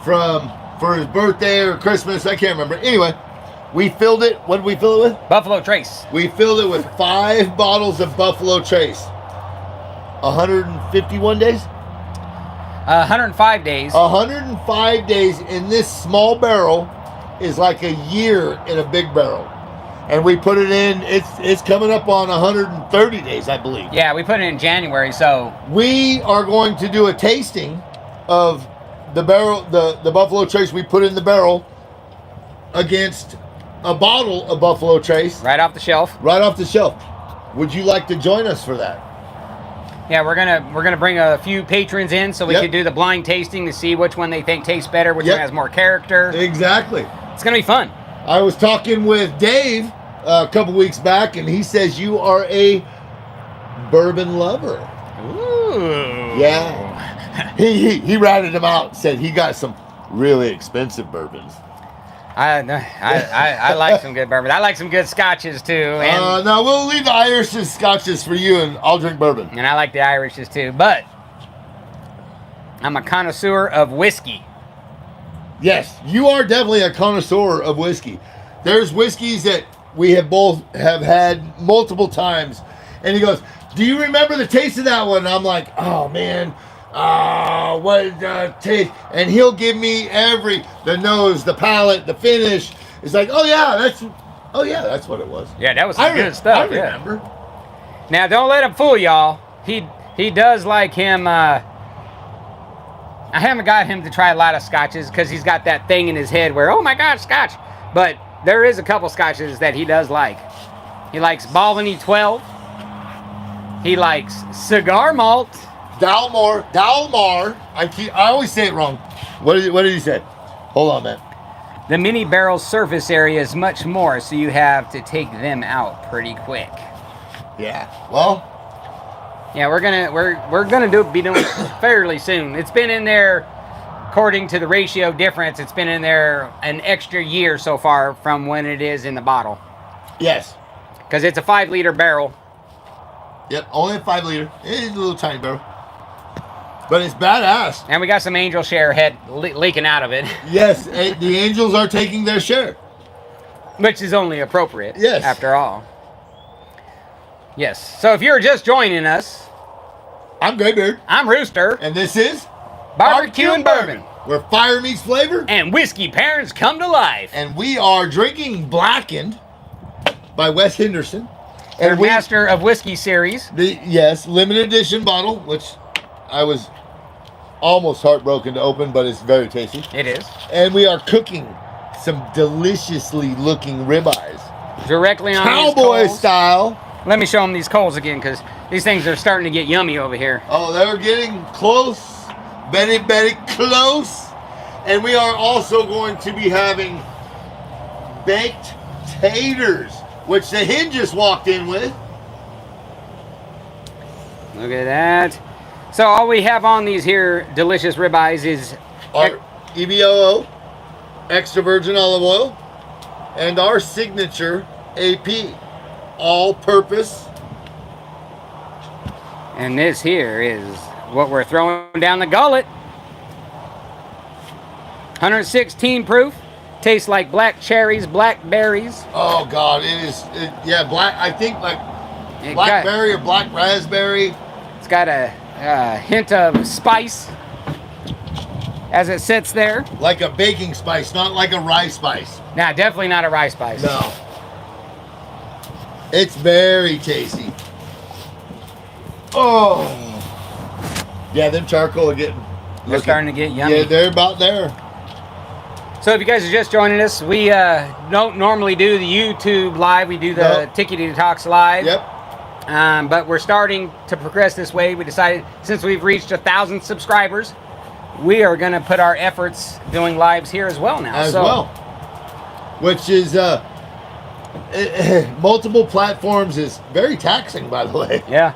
for his birthday or Christmas, I can't remember. Anyway, we filled it, what did we fill it with? Buffalo Trace. We filled it with 5 bottles of Buffalo Trace. 151 days? 105 days. 105 days in this small barrel is like a year in a big barrel. And we put it in, it's coming up on 130 days, I believe. Yeah, we put it in January, so We are going to do a tasting of the barrel, the Buffalo Trace we put in the barrel against a bottle of Buffalo Trace right off the shelf. right off the shelf. Would you like to join us for that? Yeah, we're gonna bring a few patrons in so we Yep. can do the blind tasting to see which one they think tastes better, which Yep. one has more character. Exactly. It's gonna be fun. I was talking with Dave a couple weeks back, and he says you are a bourbon lover. Ooh. Yeah. He ratted him out and said he got some really expensive bourbons. I like some good bourbon. I like some good scotches too, and No, we'll leave the Irish and Scotches for you, and I'll drink bourbon. I like the Irishes too. But I'm a connoisseur of whiskey. Yes, you are definitely a connoisseur of whiskey. There's whiskeys that we have both have had multiple times, and he goes, "Do you remember the taste of that one?" And I'm like, "Oh man, what taste?" And he'll give me the nose, the palate, the finish. It's like, "Oh yeah, that's what it was." Yeah, that was some good stuff. I Yeah. remember. Now don't let him fool y'all. He does like him. I haven't got him to try a lot of scotches because he's got that thing in his head where, oh my God, scotch. But there is a couple scotches that he does like. He likes Balvenie 12. He likes Cigar Malt. Dalmar. I always say it wrong. What did he say? Hold on, man. The mini barrel surface area is much more, so you have to take them out pretty quick. Yeah. Well, Yeah, we're gonna be doing it fairly soon. It's been in there according to the ratio difference, it's been in there an extra year so far from when it is in the bottle. Yes. Because it's a 5-liter barrel. Yep, only a 5 liter. It's a little tiny barrel. But it's badass. And we got some angel share head leaking out of it. Yes, the angels are taking their share. Which is only appropriate, yes, after all. Yes. So if you're just joining us, I'm Graybeard. I'm Rooster. And this is Barbecue and Bourbon. Where fire meets flavor. And whiskey parents come to life. And we are drinking Blackened by Wes Henderson. Their Master of Whiskey series. Yes, limited edition bottle, which I was almost heartbroken to open, but it's very tasty. It is. And we are cooking some deliciously looking ribeyes. Directly on cowboy style. Let me show them these coals again, because these things are starting to get yummy over here. Oh, they're getting close. Very close. And we are also going to be having baked taters, which the hen just walked in with. Look at that. So all we have on these here delicious ribeyes is our EVOO, extra virgin olive oil, and our signature AP, all-purpose. And this here is what we're throwing down the gullet. 116 proof. Tastes like black cherries, blackberries. Oh God, yeah, black. I think like blackberry or black raspberry. It's got a hint of spice as it sits there. Like a baking spice, not like a rye spice. Nah, definitely not a rye spice. No. It's very tasty. Oh. Yeah, them charcoal are getting. They're starting to get yummy. Yeah, they're about there. So if you guys are just joining us, we don't normally do the YouTube live. We do the Tickety Talks live. Yep. But we're starting to progress this way. We decided, since we've reached 1,000 subscribers, we are going to put our efforts doing lives here as well now. As well. Which is, multiple platforms is very taxing, by the way. Yeah.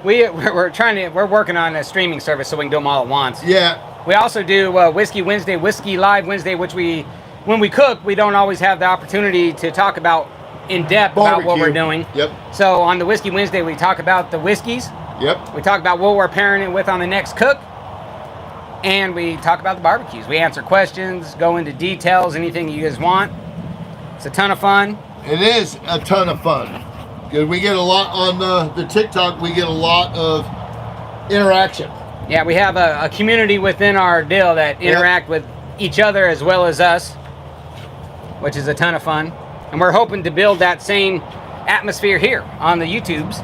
We're working on a streaming service so we can do them all at once. Yeah. We also do Whiskey Wednesday, Whiskey Live Wednesday, which when we cook, we don't always have the opportunity to talk about in depth about what we're doing. Yep. So on the Whiskey Wednesday, we talk about the whiskeys. Yep. We talk about what we're pairing it with on the next cook. And we talk about the barbecues. We answer questions, go into details, anything you guys want. It's a ton of fun. It is a ton of fun. Because we get a lot on the TikTok, we get a lot of interaction. Yeah, we have a community within our deal that interact with each other as well as us, which is a ton of fun. And we're hoping to build that same atmosphere here on the YouTubes.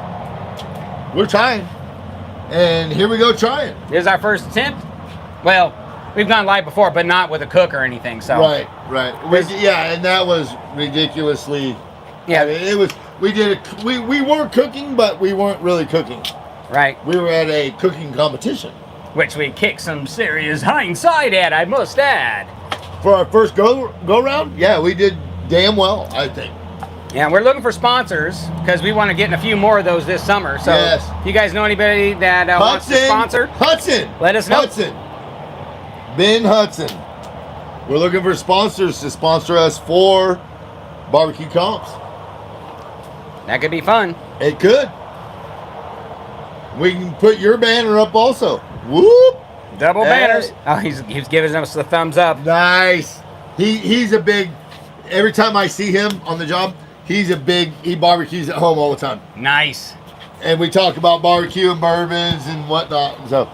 We're trying. And here we go trying. This is our first attempt. Well, we've gone live before, but not with a cook or anything. So Right. And that was ridiculously. Yeah, I mean, it was. We did it. We were cooking, but we weren't really cooking. Right. We were at a cooking competition, which we kicked some serious hindsight at, I must add. For our first go round, yeah, we did damn well, I think. Yeah, we're looking for sponsors because we want to get in a few more of those this summer. So if you guys know anybody that wants to sponsor, Hudson, let us know. Ben Hudson. We're looking for sponsors to sponsor us for barbecue comps. That could be fun. It could. We can put your banner up also. Whoop! Double banners. Oh, he's giving us the thumbs up. Nice. He's a big. Every time I see him on the job, he barbecues at home all the time. Nice. And we talk about barbecue and bourbons and whatnot. So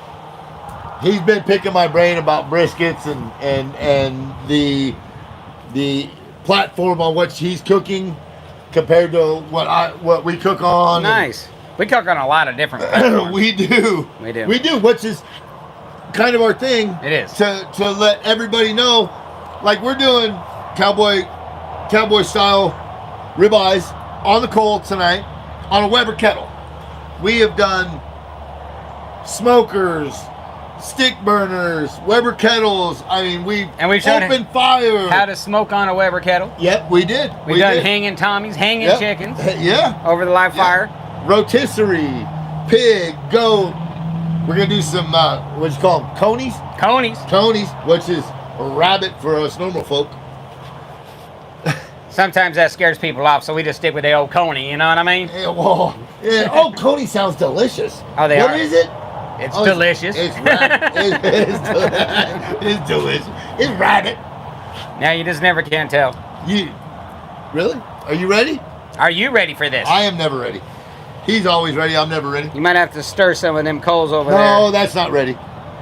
he's been picking my brain about briskets and the platform on which he's cooking compared to what we cook on. Nice. We cook on a lot of different platforms. We do, which is kind of our thing. It is. To let everybody know, like we're doing cowboy style ribeyes on the coal tonight on a Weber kettle. We have done smokers, stick burners, Weber kettles. I mean, we've opened fire. How to smoke on a Weber kettle. Yep, we did. We've done hanging Tommies, hanging chickens. Yeah. Over the live fire. Rotisserie, pig, goat. We're gonna do some what you call them? Conies? Conies. Conies, which is a rabbit for us normal folk. Sometimes that scares people off, so we just stick with the old coney, you know what I mean? Yeah, well, yeah. Oh, coney sounds delicious. Oh, they are. What is it? It's delicious. It's rabbit. It's delicious. It's rabbit. Now you just never can tell. You really? Are you ready? Are you ready for this? I am never ready. He's always ready. I'm never ready. You might have to stir some of them coals over No, there. that's not ready.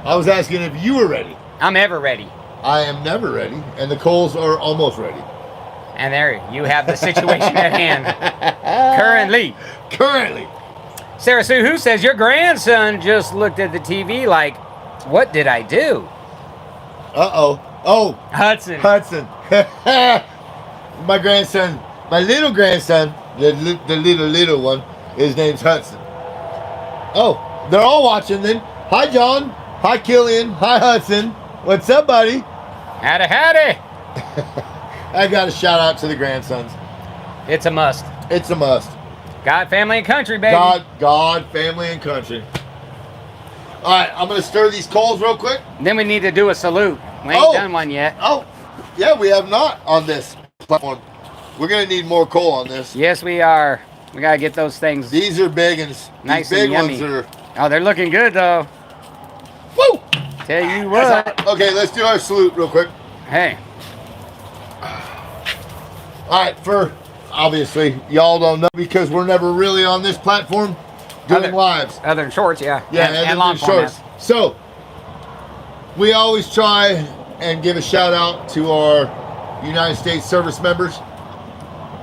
I was asking if you were ready. I'm ever ready. I am never ready, and the coals are almost ready. And there you have the situation at hand. Currently. Sarah Sue, who says your grandson just looked at the TV like, what did I do? Uh-oh. Oh, Hudson. My grandson, my little grandson, the little one, his name's Hudson. Oh, they're all watching then. Hi, John. Hi, Killian. Hi, Hudson. What's up, buddy? Howdy. I got a shout out to the grandsons. It's a must. It's a must. God, family, and country, baby. God, family, and country. All right, I'm going to stir these coals real quick. Then we need to do a salute. We ain't done one yet. Oh, yeah, we have not on this platform. We're going to need more coal on this. Yes, we are. We got to get those things. These are big ones. Nice These big and ones yummy. are... Oh, they're looking good, though. Woo! Tell you what. Okay, let's do our salute real quick. Hey. All right, for obviously y'all don't know because we're never really on this platform doing lives. Other than shorts, yeah. Yeah, and long shorts. formats. So we always try and give a shout out to our United States service members,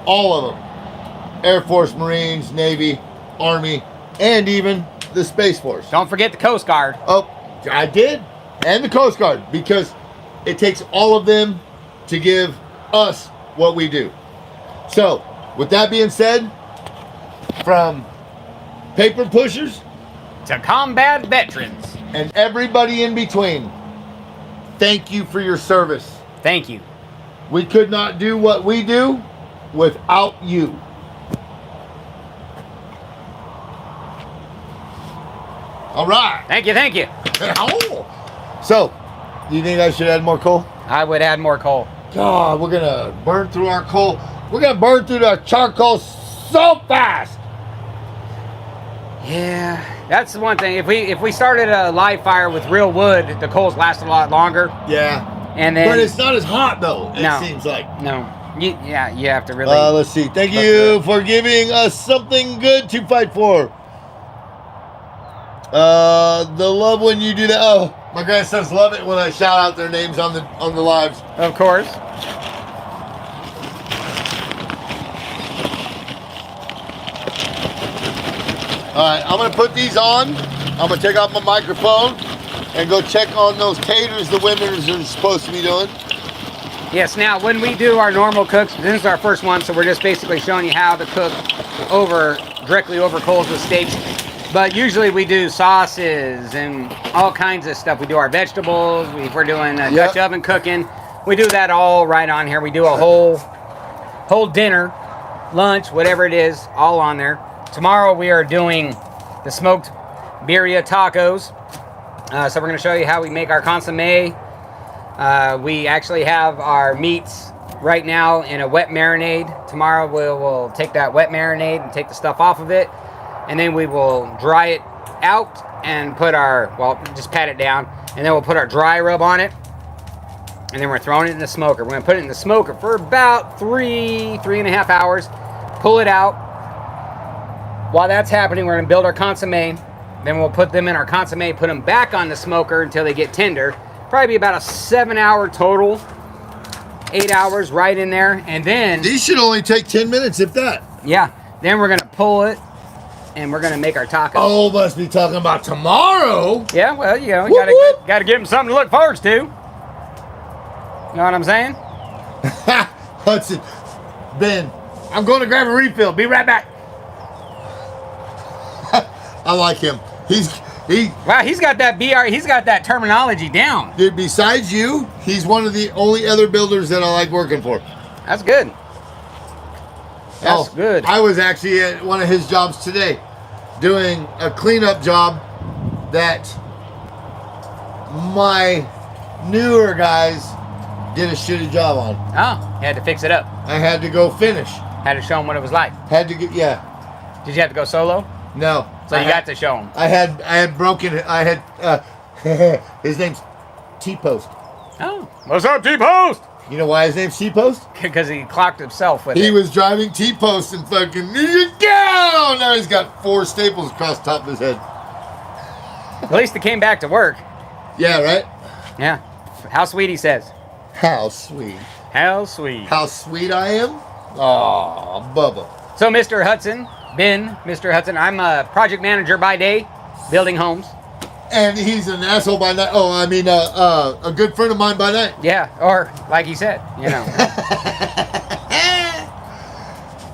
all of them, Air Force, Marines, Navy, Army, and even the Space Force. Don't forget the Coast Guard. Oh, I did, and the Coast Guard, because it takes all of them to give us what we do. So, with that being said, from paper pushers To combat veterans. and everybody in between, thank you for your service. Thank you. We could not do what we do without you. All right. Thank you. So, do you think I should add more coal? I would add more coal. God, we're gonna burn through our coal. We're gonna burn through the charcoal so fast. Yeah, that's the one thing. If we started a live fire with real wood, the coals last a lot longer. Yeah. And then, But it's not as hot though. It No. seems like. no, you have to really. Let's see. Thank you for giving us something good to fight for. The love when you do that. Oh, my grandsons love it when I shout out their names on the lives. Of course. All right, I'm gonna put these on. I'm gonna take off my microphone and go check on those taters the women are supposed to be doing. Yes. Now, when we do our normal cooks, this is our first one, so we're just basically showing you how to cook directly over coals with steaks. But usually we do sauces and all kinds of stuff. We do our vegetables. If we're doing Dutch oven cooking, we do that all right on here. We do a whole dinner, lunch, whatever it is, all on there. Tomorrow we are doing the smoked birria tacos. So we're going to show you how we make our consomme. We actually have our meats right now in a wet marinade. Tomorrow we'll take that wet marinade and take the stuff off of it. And then we will dry it out and just pat it down. And then we'll put our dry rub on it. And then we're throwing it in the smoker. We're going to put it in the smoker for about 3.5 hours. Pull it out. While that's happening, we're going to build our consomme. Then we'll put them in our consomme, put them back on the smoker until they get tender. Probably be about a 7-hour total. 8 hours right in there. And then... These should only take 10 minutes, if that. Yeah. Then we're going to pull it. And we're gonna make our tacos. Oh, must be talking about tomorrow. Yeah, well, you know, gotta give them something to look forward to. You know what I'm saying? Hudson, Ben, I'm going to grab a refill. Be right back. I like him. Wow, he's got that he's got that terminology down. Dude, besides you, he's one of the only other builders that I like working for. That's good. That's good. I was actually at one of his jobs today, doing a cleanup job that my newer guys did a shitty job on. Oh, you had to fix it up. I had to go finish. Had to show him what it was like. Had to get, yeah. Did you have to go solo? No. So you got to show him. I had broken, his name's T-Post. Oh. What's up, T-Post? You know why his name's T-Post? Because he clocked himself with it. He was driving T-Post and fucking, down! Now he's got 4 staples across the top of his head. At least he came back to work. Yeah, right? Yeah. How sweet, he says. How sweet. How sweet. How sweet I am? Aw, Bubba. So, Mr. Hudson, Mr. Hudson, I'm a project manager by day, building homes. And he's an asshole by night. Oh, I mean, a good friend of mine by night. Yeah, or like he said, you know.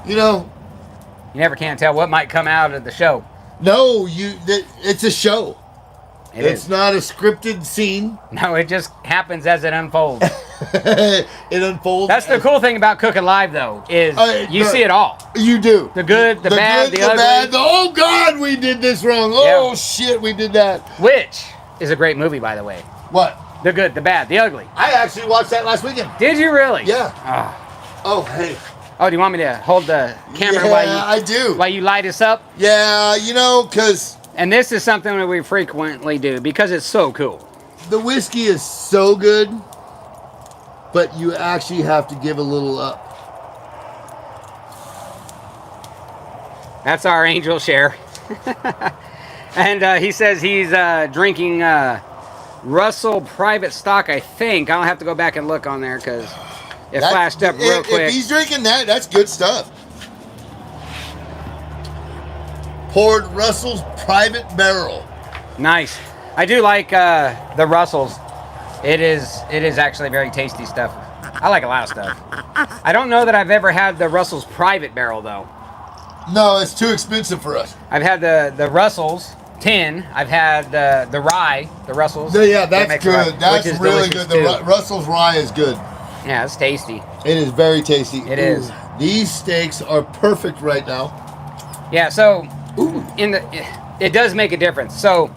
You know. You never can tell what might come out of the show. No, it's a show. It's is. not a scripted scene. No, it just happens as it unfolds. It unfolds. That's the cool thing about cooking live, though, is you see it all. You do. The good, the bad, the ugly. Bad. Oh, God, we did this wrong. Oh, shit, we did that. Which is a great movie, by the way. What? The good, the bad, the ugly. I actually watched that last weekend. Did you really? Yeah. Oh, hey. Oh, do you want me to hold the camera I do. while you light us up? Yeah, you know, because And this is something that we frequently do because it's so cool. the whiskey is so good, but you actually have to give a little up. That's our angel share. And he says he's drinking Russell Private Stock, I think. I'll have to go back and look on there because it flashed up real quick. If he's drinking that, that's good stuff. Poured Russell's Private Barrel. Nice. I do like the Russells. It is actually very tasty stuff. I like a lot of stuff. I don't know that I've ever had the Russell's Private Barrel, though. No, it's too expensive for us. I've had the Russells tin. I've had the rye, the Russells. Yeah, They that's make good. rye, That's which is really delicious, good. The too. Russell's Rye is good. Yeah, it's tasty. It is very tasty. It is. These steaks are perfect right now. Yeah, so it does make a difference. So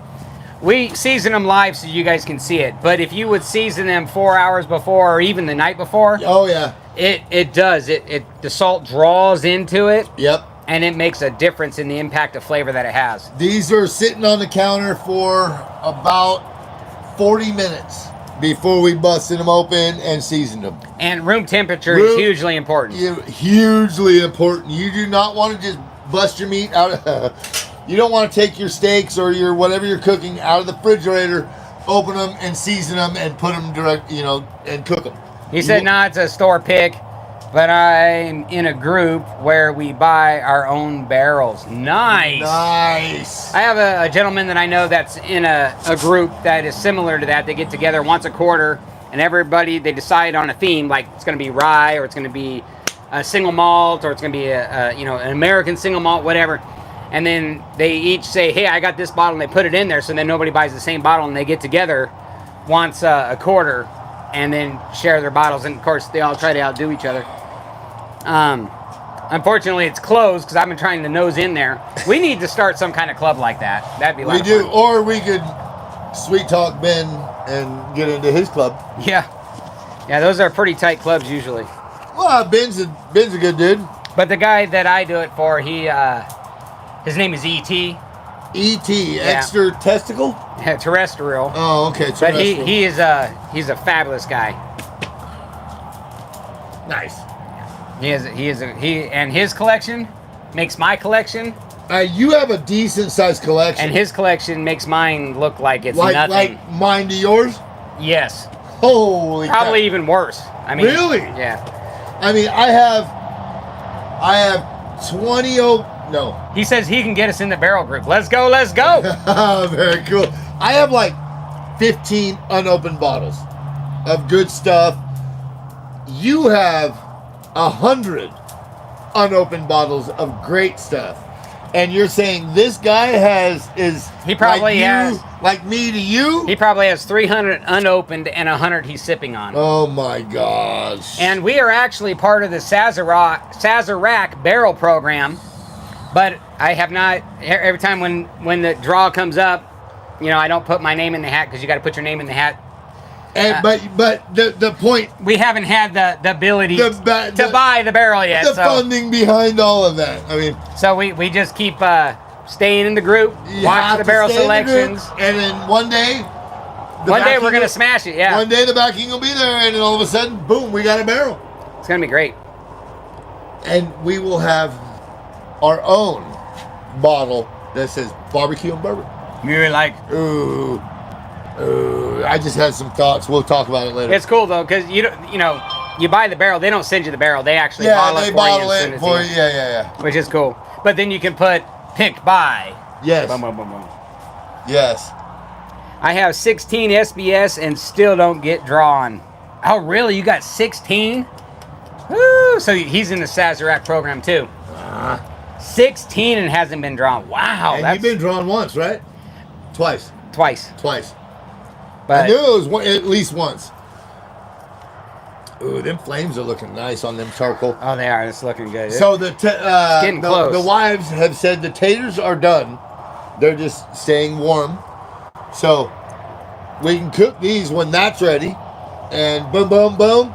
we season them live so you guys can see it. But if you would season them 4 hours before or even the night before, Oh, yeah. it does. The salt draws into it. Yep. And it makes a difference in the impact of flavor that it has. These are sitting on the counter for about 40 minutes before we busted them open and seasoned them. And room temperature is hugely important. Hugely important. You do not want to just bust your meat out of... You don't want to take your steaks or your whatever you're cooking out of the refrigerator, open them and season them and put them direct, and cook them. He said, no, it's a store pick, but I'm in a group where we buy our own barrels. Nice. Nice. I have a gentleman that I know that's in a group that is similar to that. They get together once a quarter, and everybody, they decide on a theme, like it's going to be rye, or it's going to be a single malt, or it's going to be an American single malt, whatever. And then they each say, hey, I got this bottle, and they put it in there, so then nobody buys the same bottle, and they get together once a quarter and then share their bottles. And, of course, they all try to outdo each other. Unfortunately, it's closed because I've been trying to nose in there. We need to start some kind of club like that. That'd be a lot of fun. Or we could sweet talk Ben and get into his club. Yeah. Yeah, those are pretty tight clubs usually. Well, Ben's a good dude. But the guy that I do it for, his name is E.T. E.T. Extra testicle? Terrestrial. Oh, okay. But he's a fabulous guy. Nice. And his collection makes my collection. You have a decent sized collection. And his collection makes mine look like it's nothing. Like mine to yours? Yes. Holy Probably crap. even worse. I mean, Really? Yeah. I mean, I have 20 no. He says he can get us in the barrel group. Let's go, let's go. Very cool. I have like 15 unopened bottles of good stuff. You have 100 unopened bottles of great stuff. And you're saying this guy He probably has like me to you? He probably has 300 unopened and 100 he's sipping on. Oh my gosh. And we are actually part of the Sazerac barrel program. But I have not, every time when the draw comes up, You know, I don't put my name in the hat because you got to put your name in the hat. And but the point, We haven't had the ability to the- buy the barrel yet. the so, funding behind all of that. I mean, so we just keep staying in the group, you watch have the to barrel stay in the group, selections. and then one day, One day we're gonna smash it. Yeah, One day the backing will be there, and then all of a sudden, boom, we got a barrel, it's gonna be great. and we will have our own bottle that says barbecue and bourbon. You're like, Ooh, I just had some thoughts. We'll talk about it later. it's cool though because you know you buy the barrel. They don't send you the barrel. They actually yeah, bottle they it for bottle you and send it it for to you. you, Yeah. which is cool. But then you can put picked by. Yes. Boom, boom, boom, boom. Yes. I have 16 SBS and still don't get drawn. Oh, really? You got 16? Woo! So he's in the Sazerac program too. 16 and hasn't been drawn. Wow, And that's you've been drawn once, right? Twice. twice. I But knew it was at least once. Ooh, them flames are looking nice on them charcoal. oh, they are. It's looking good. So getting close. the wives have said the taters are done. They're just staying warm. So we can cook these when that's ready. And boom, boom, boom,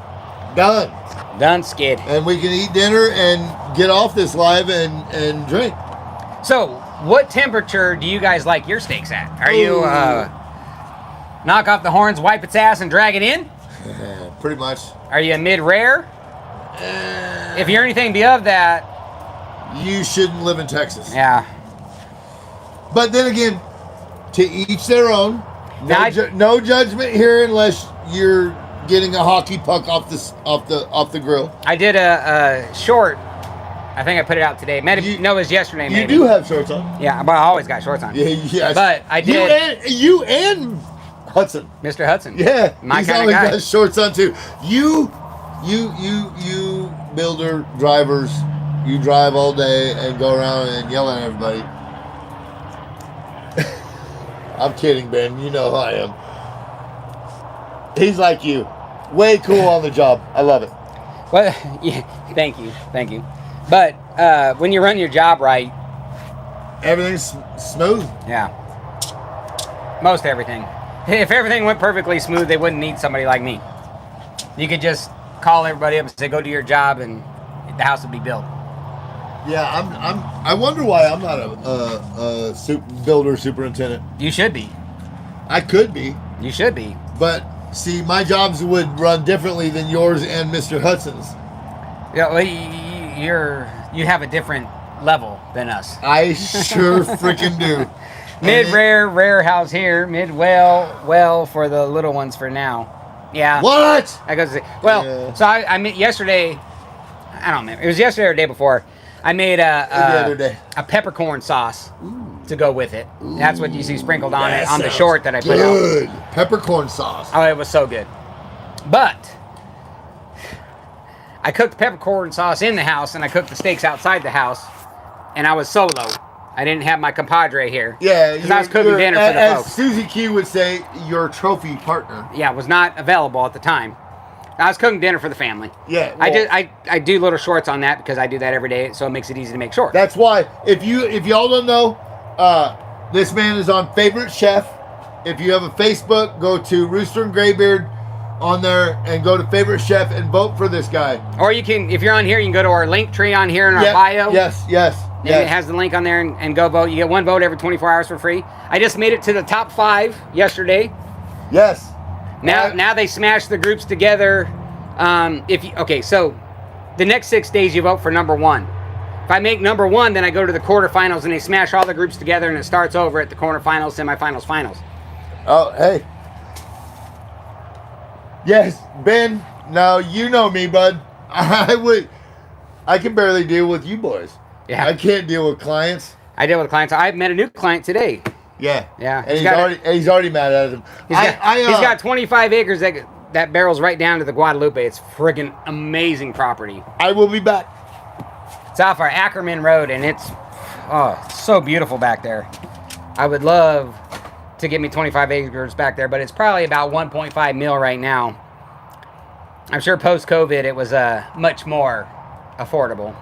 done. Done skid. And we can eat dinner and get off this live and drink. So, what temperature do you guys like your steaks at? Are you knock off the horns, wipe its ass, and drag it in? Pretty much. Are you a mid-rare? If you're anything beyond that, You shouldn't live in Texas. yeah. But then again, to each their own. Now No judgment here unless you're getting a hockey puck off the grill. I did a short. I think I put it out today. No, it was yesterday. You Maybe. do have shorts on. Yeah, but I always got shorts on. Yeah, yes. But I did. You and Hudson. Mr. Hudson. Yeah, My he's kind of always guy. got shorts on too. You builder drivers, you drive all day and go around and yell at everybody. I'm kidding, Ben. You know who I am. He's like you. Way cool on the job. I love it. Well, yeah, thank you. But when you run your job right, Everything's smooth. yeah, most everything. If everything went perfectly smooth, they wouldn't need somebody like me. You could just call everybody up and say, "Go do your job," and the house would be built. Yeah, I wonder why I'm not a builder superintendent. You should be. I could be, You should be. but see, my jobs would run differently than yours and Mr. Hudson's. Yeah, well, you have a different level than us. I sure freaking do. Mid rare house here. Mid well for the little ones for now. Yeah. What? I goes well. Yeah. So I made yesterday. I don't remember. It was yesterday or the day before. I made The other day. a peppercorn sauce to go with it. That's what you see sprinkled on it That on the sounds short that I put out. Good peppercorn sauce. Oh, it was so good. But I cooked peppercorn sauce in the house and I cooked the steaks outside the house, and I was solo. I didn't have my compadre here. Yeah, because I was cooking dinner for the as folks. Susie Q would say, your trophy partner. Yeah, was not available at the time. I was cooking dinner for the family. Yeah, I do little shorts on that because I do that every day, so it makes it easy to make shorts. That's why, if y'all don't know, this man is on Favorite Chef. If you have a Facebook, go to Rooster and Graybeard on there and go to Favorite Chef and vote for this guy. Or you can, if you're on here, you can go to our link tree on here in our Yep, bio. Yes. And it has the link on there and go vote. You get one vote every 24 hours for free. I just made it to the top 5 yesterday. Yes. Now they smash the groups together. So the next 6 days you vote for number 1. If I make number 1, then I go to the quarterfinals and they smash all the groups together and it starts over at the quarterfinals, semifinals, finals. Oh, hey. Yes, Ben. Now you know me, bud. I can barely deal with you boys. Yeah. I can't deal with clients. I deal with clients. I met a new client today. Yeah. Yeah. And he's already mad at him. He's got 25 acres that barrels right down to the Guadalupe. It's friggin' amazing property. I will be back. It's off our Ackerman Road, and it's so beautiful back there. I would love to get me 25 acres back there, but it's probably about 1.5 mil right now. I'm sure post-COVID it was much more affordable,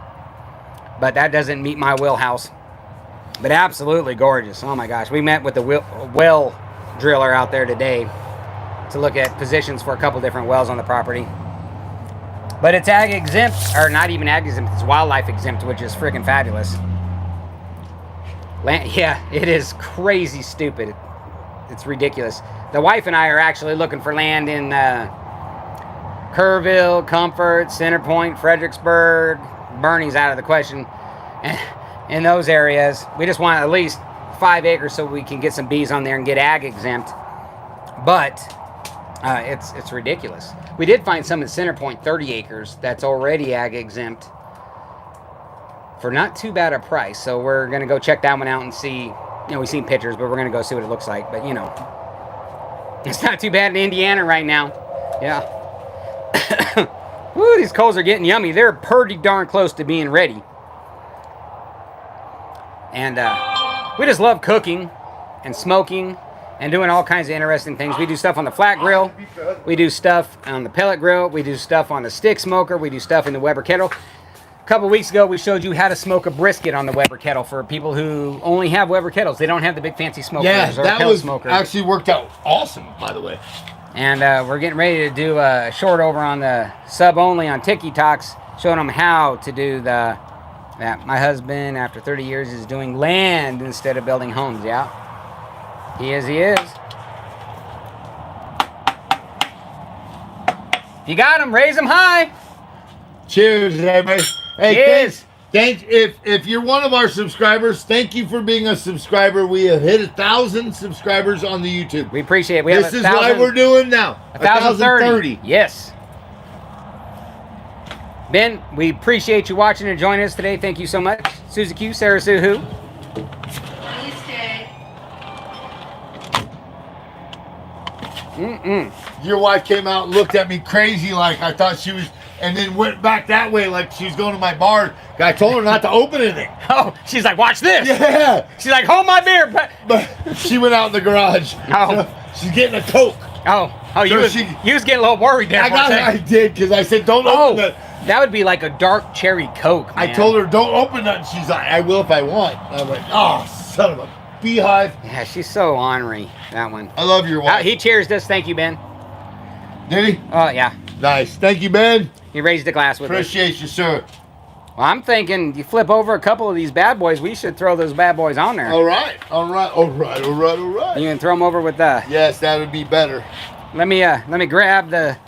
but that doesn't meet my wheelhouse. But absolutely gorgeous. Oh my gosh. We met with the well driller out there today to look at positions for a couple different wells on the property. But it's ag exempt, or not even ag exempt, it's wildlife exempt, which is freaking fabulous. Yeah, it is crazy stupid. It's ridiculous. The wife and I are actually looking for land in Kerrville, Comfort, Centerpoint, Fredericksburg. Burning's out of the question. In those areas, we just want at least 5 acres so we can get some bees on there and get ag exempt. But it's ridiculous. We did find some in Centerpoint, 30 acres, that's already ag exempt for not too bad a price. So we're gonna go check that one out and see. You know, we've seen pictures, but we're gonna go see what it looks like. But you know, it's not too bad in Indiana right now. Yeah. Woo, these coals are getting yummy. They're pretty darn close to being ready. And we just love cooking and smoking and doing all kinds of interesting things. We do stuff on the flat grill. We do stuff on the pellet grill. We do stuff on the stick smoker. We do stuff in the Weber kettle. A couple weeks ago, we showed you how to smoke a brisket on the Weber kettle for people who only have Weber kettles. They don't have the big fancy smokers or that pellet was smokers. actually worked out awesome, by the way. And we're getting ready to do a short over on the sub only on TikToks, showing them how to do that. My husband, after 30 years, is doing land instead of building homes. Yeah, he is. If you got them, raise them high. Cheers, everybody. Hey, Cheers. Thanks. If you're one of our subscribers, thank you for being a subscriber. We have hit 1,000 subscribers on the YouTube. We appreciate it. This is what we're doing now. 1,030. Yes. Ben, we appreciate you watching and joining us today. Thank you so much. Susie Q, Sarah Sue who? Your wife came out and looked at me crazy like I thought she was, and then went back that way like she was going to my bar. I told her not to open anything. Oh, she's like, watch this. Yeah. She's like, hold my beer. But she went out in the garage. Oh. She's getting a Coke. Oh, So you was getting a little worried there. I did, because I said, don't open that. That would be like a dark cherry Coke, man. I told her, don't open that. And she's like, I will if I want. I'm like, oh, son of a beehive. Yeah, she's so ornery, that one. I love your wife. He cheers us. Thank you, Ben. Did he? Oh, yeah. Nice. Thank you, Ben. He raised the glass with us. Appreciate you, sir. Well, I'm thinking you flip over a couple of these bad boys, we should throw those bad boys on there. All right. You can throw them over with the... Yes, that would be better. Let me grab the...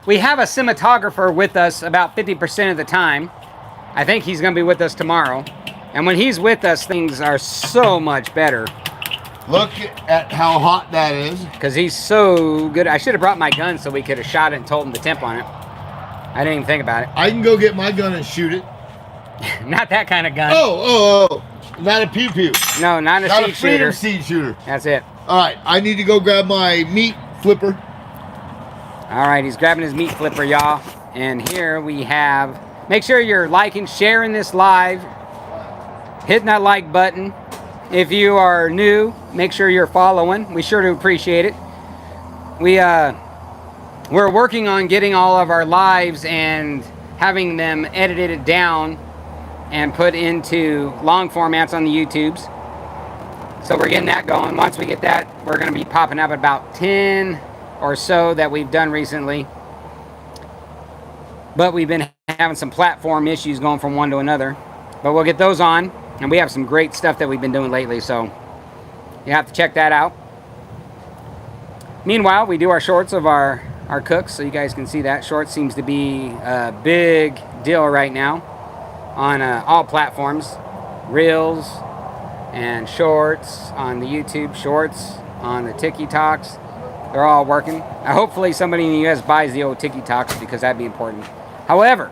We have a cinematographer with us about 50% of the time. I think he's going to be with us tomorrow. And when he's with us, things are so much better. Look at how hot that is. Because he's so good. I should have brought my gun so we could have shot it and told him the temp on it. I didn't even think about it. I can go get my gun and shoot it. Not that kind of gun. Oh. Not a pew-pew. No, not a seed shooter. Not a seed shooter. That's it. All right. I need to go grab my meat flipper. All right. He's grabbing his meat flipper, y'all. And here we have... Make sure you're liking, sharing this live. Hitting that like button. If you are new, make sure you're following. We sure do appreciate it. We're working on getting all of our lives and having them edited down and put into long formats on the YouTubes. So we're getting that going. Once we get that, we're going to be popping up about 10 or so that we've done recently. But we've been having some platform issues going from one to another. But we'll get those on. And we have some great stuff that we've been doing lately. So you have to check that out. Meanwhile, we do our shorts of our cooks. So you guys can see that. Shorts seems to be a big deal right now on all platforms. Reels and shorts on the YouTube, shorts on the TikToks. They're all working. Hopefully somebody in the US buys the old TikToks because that'd be important. However,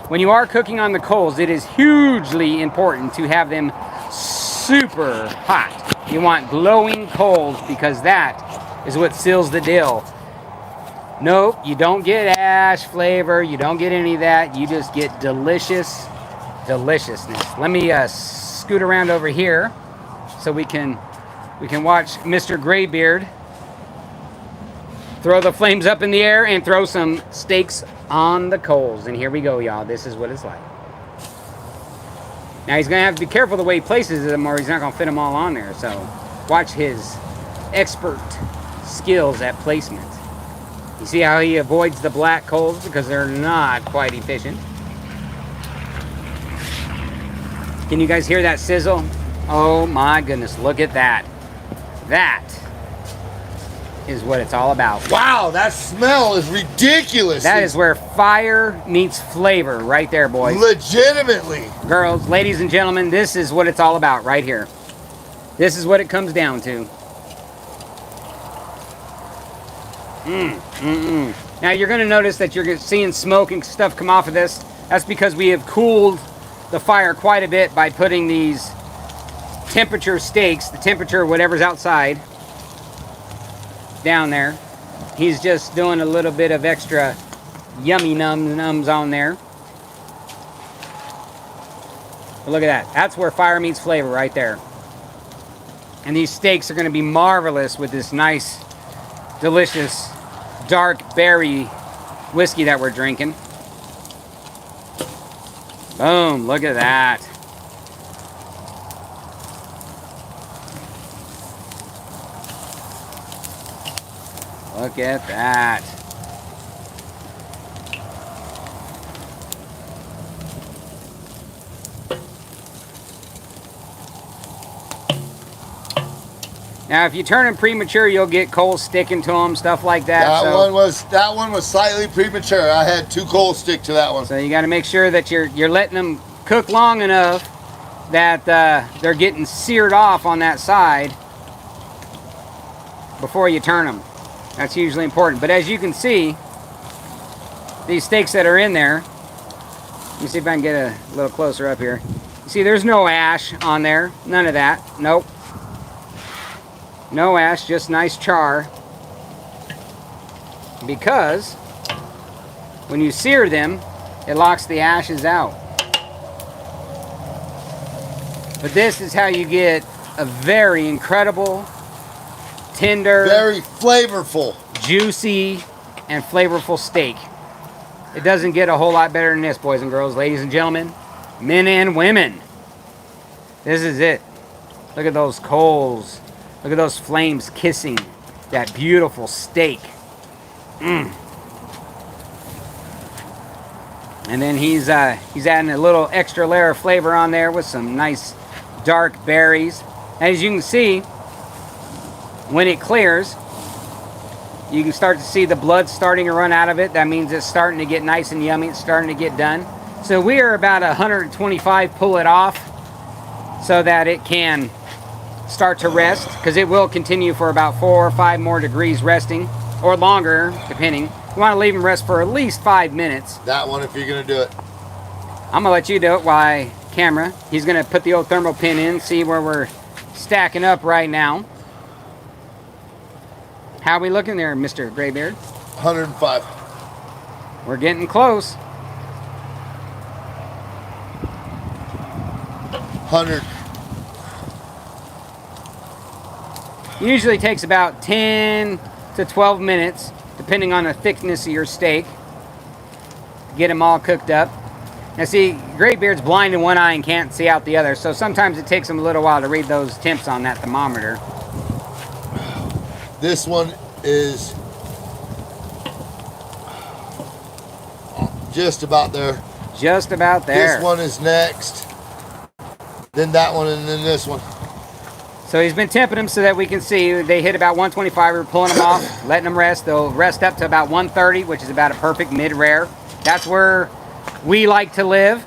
when you are cooking on the coals, it is hugely important to have them super hot. You want glowing coals because that is what seals the deal. Nope, you don't get ash flavor. You don't get any of that. You just get deliciousness. Let me scoot around over here so we can watch Mr. Graybeard throw the flames up in the air and throw some steaks on the coals. And here we go, y'all. This is what it's like. Now he's going to have to be careful the way he places them or he's not going to fit them all on there. So watch his expert skills at placement. You see how he avoids the black coals because they're not quite efficient. Can you guys hear that sizzle? Oh my goodness, look at that. That is what it's all about. Wow, that smell is ridiculous. That is where fire meets flavor right there, boys. Legitimately. Girls, ladies and gentlemen, this is what it's all about right here. This is what it comes down to. Now you're going to notice that you're seeing smoke and stuff come off of this. That's because we have cooled the fire quite a bit by putting these temperature steaks, the temperature whatever's outside, down there. He's just doing a little bit of extra yummy nums on there. But look at that. That's where fire meets flavor right there. And these steaks are going to be marvelous with this nice, delicious, dark berry whiskey that we're drinking. Boom, look at that. Look at that. Now, if you turn them premature, you'll get coals sticking to them, stuff like that. That one was slightly premature. I had 2 coals stick to that one. So you got to make sure that you're letting them cook long enough that they're getting seared off on that side before you turn them. That's usually important. But as you can see, these steaks that are in there, let me see if I can get a little closer up here. You see, there's no ash on there. None of that. Nope. No ash, just nice char. Because when you sear them, it locks the ashes out. But this is how you get a very incredible, tender, very flavorful, juicy, and flavorful steak. It doesn't get a whole lot better than this, boys and girls, ladies and gentlemen, men and women. This is it. Look at those coals. Look at those flames kissing that beautiful steak. And then he's adding a little extra layer of flavor on there with some nice dark berries. As you can see, when it clears, you can start to see the blood starting to run out of it. That means it's starting to get nice and yummy. It's starting to get done. So we are about 125 pull it off so that it can start to rest, because it will continue for about 4 or 5 more degrees resting, or longer, depending. You want to leave them rest for at least 5 minutes. That one, if you're going to do it. I'm going to let you do it while camera. He's going to put the old thermal pin in, see where we're stacking up right now. How are we looking there, Mr. Graybeard? 105. We're getting close. 100. Usually takes about 10 to 12 minutes, depending on the thickness of your steak, to get them all cooked up. Now see, Graybeard's blind in one eye and can't see out the other, so sometimes it takes him a little while to read those temps on that thermometer. This one is just about there. Just about there. This one is next. Then that one, and then this one. So he's been temping them so that we can see. They hit about 125. We're pulling them off, letting them rest. They'll rest up to about 130, which is about a perfect mid-rare. That's where we like to live.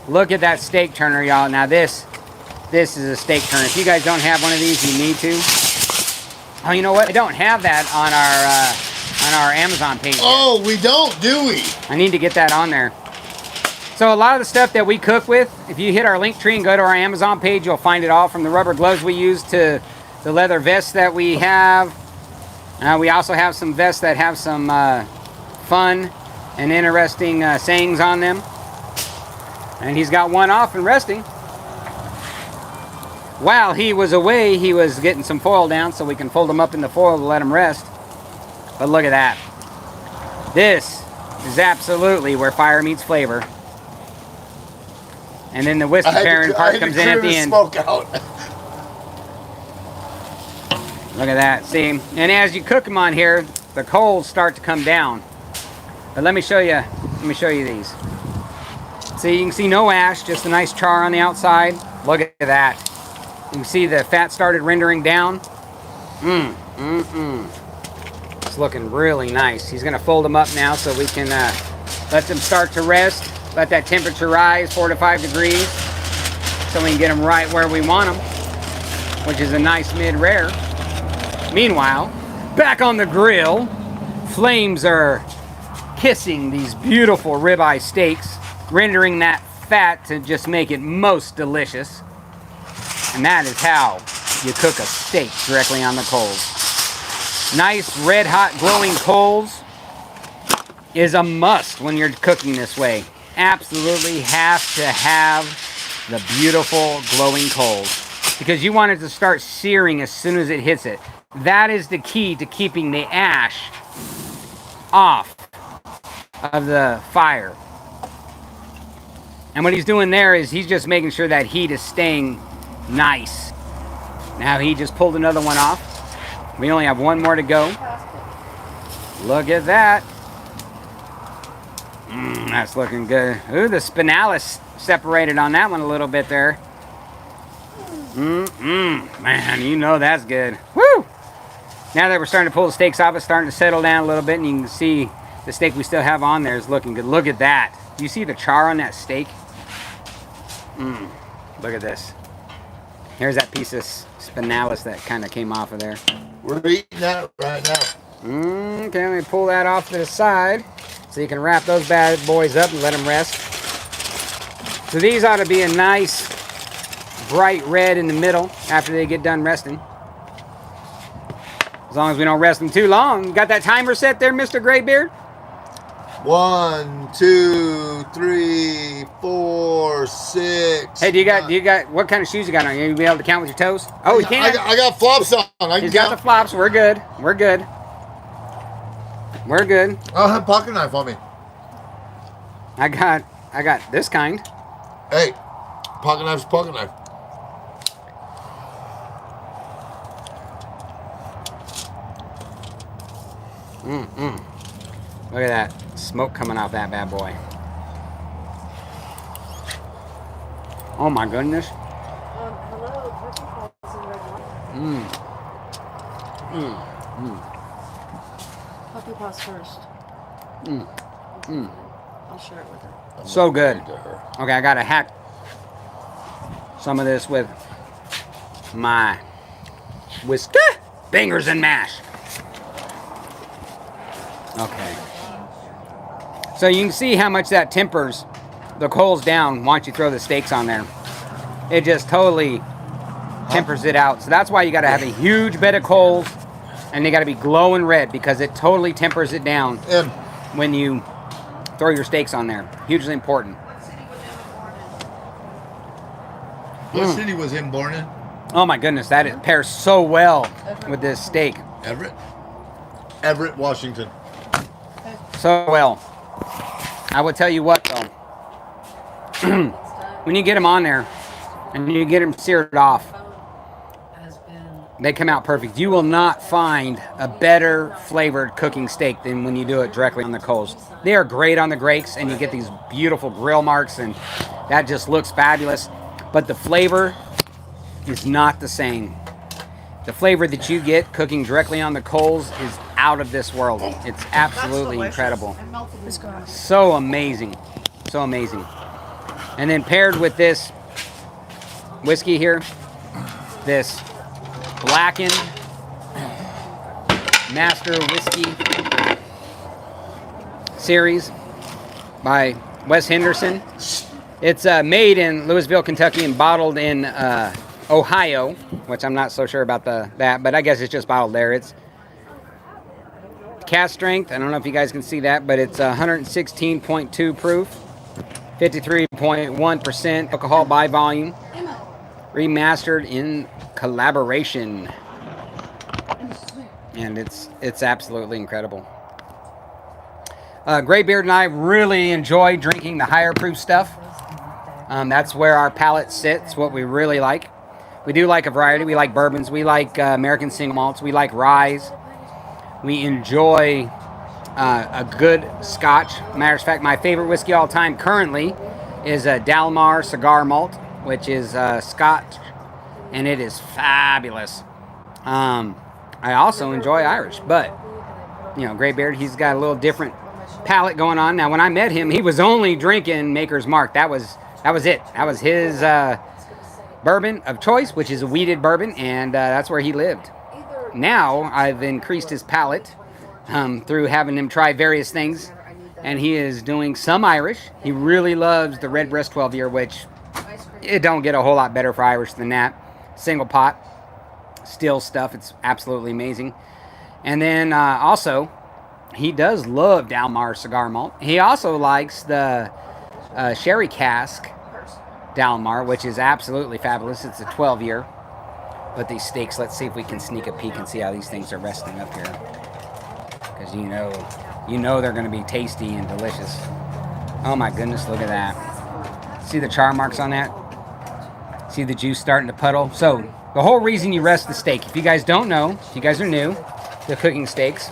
Look at that steak turner, y'all. Now this is a steak turner. If you guys don't have one of these, you need to. Oh, you know what? I don't have that on our Amazon page yet. Oh, we don't, do we? I need to get that on there. So a lot of the stuff that we cook with, if you hit our link tree and go to our Amazon page, you'll find it all, from the rubber gloves we use to the leather vests that we have. We also have some vests that have some fun and interesting sayings on them. And he's got one off and resting. While he was away, he was getting some foil down so we can fold them up in the foil to let them rest. But look at that. This is absolutely where fire meets flavor. And then the whiskey pairing part comes in at the end. Smoke out. Look at that. See? And as you cook them on here, the coals start to come down. But let me show you these. See, you can see no ash, just a nice char on the outside. Look at that. You can see the fat started rendering down. It's looking really nice. He's gonna fold them up now so we can let them start to rest. Let that temperature rise 4 to 5 degrees so we can get them right where we want them, which is a nice mid-rare. Meanwhile, back on the grill, flames are kissing these beautiful ribeye steaks, rendering that fat to just make it most delicious. And that is how you cook a steak directly on the coals. Nice red hot glowing coals is a must when you're cooking this way. Absolutely have to have the beautiful glowing coals because you want it to start searing as soon as it hits it. That is the key to keeping the ash off of the fire. And what he's doing there is he's just making sure that heat is staying nice. Now he just pulled another one off. We only have one more to go. Look at that. That's looking good. Ooh, the spinalis separated on that one a little bit there. Man, you know that's good. Woo! Now that we're starting to pull the steaks off, it's starting to settle down a little bit, and you can see the steak we still have on there is looking good. Look at that. Do you see the char on that steak? Look at this. Here's that piece of spinalis that kind of came off of there. We're eating that right now. Okay, let me pull that off to the side so you can wrap those bad boys up and let them rest. So these ought to be a nice bright red in the middle after they get done resting. As long as we don't rest them too long. You got that timer set there, Mr. Graybeard? 1, 2, 3, 4, 6. Hey, do you got what kind of shoes you got on? You be able to count with your toes? Oh, you can. I got flops on. He's got the flops. We're good. We're good. We're good. Oh, have a pocket knife on me. I got this kind. Hey, pocket knife's pocket knife. Look at that smoke coming off that bad boy. Oh my goodness. Hello, turkey calls in red wine. Puppy paws first. I'll share it with her. So good. Okay, I gotta hack some of this with my whiskey fingers and mash. Okay. So you can see how much that tempers the coals down once you throw the steaks on there. It just totally tempers it out. So that's why you got to have a huge bed of coals, and they got to be glowing red because it totally tempers it down when you throw your steaks on there. Hugely important. What city was him born in? Oh my goodness, that pairs so well with this steak. Everett, Washington. So well. I will tell you what though. When you get them on there and you get them seared off, they come out perfect. You will not find a better flavored cooking steak than when you do it directly on the coals. They are great on the grates and you get these beautiful grill marks and that just looks fabulous. But the flavor is not the same. The flavor that you get cooking directly on the coals is out of this world. It's absolutely incredible. So amazing. So amazing. And then paired with this whiskey here, this blackened Master Whiskey series by Wes Henderson. It's made in Louisville, Kentucky and bottled in Ohio, which I'm not so sure about that, but I guess it's just bottled there. It's cast strength. I don't know if you guys can see that, but it's 116.2 proof, 53.1% alcohol by volume, remastered in collaboration, and it's absolutely incredible. Graybeard and I really enjoy drinking the higher proof stuff. That's where our palate sits, what we really like. We do like a variety. We like bourbons. We like American single malts. We like ryes. We enjoy a good scotch. Matter of fact, my favorite whiskey all time currently is a Dalmar Cigar Malt, which is scotch, and it is fabulous. I also enjoy Irish, but, you know, Greybeard, he's got a little different palate going on. Now, when I met him, he was only drinking Maker's Mark. That was it. That was his bourbon of choice, which is a wheated bourbon, and that's where he lived. Now, I've increased his palate through having him try various things, and he is doing some Irish. He really loves the Redbreast 12-year, which it don't get a whole lot better for Irish than that. Single pot, still stuff. It's absolutely amazing. And then also, he does love Dalmar Cigar Malt. He also likes the Sherry Cask Dalmar, which is absolutely fabulous. It's a 12-year. But these steaks, let's see if we can sneak a peek and see how these things are resting up here. Because you know they're going to be tasty and delicious. Oh my goodness, look at that. See the char marks on that? See the juice starting to puddle? So, the whole reason you rest the steak, if you guys don't know, if you guys are new to cooking steaks,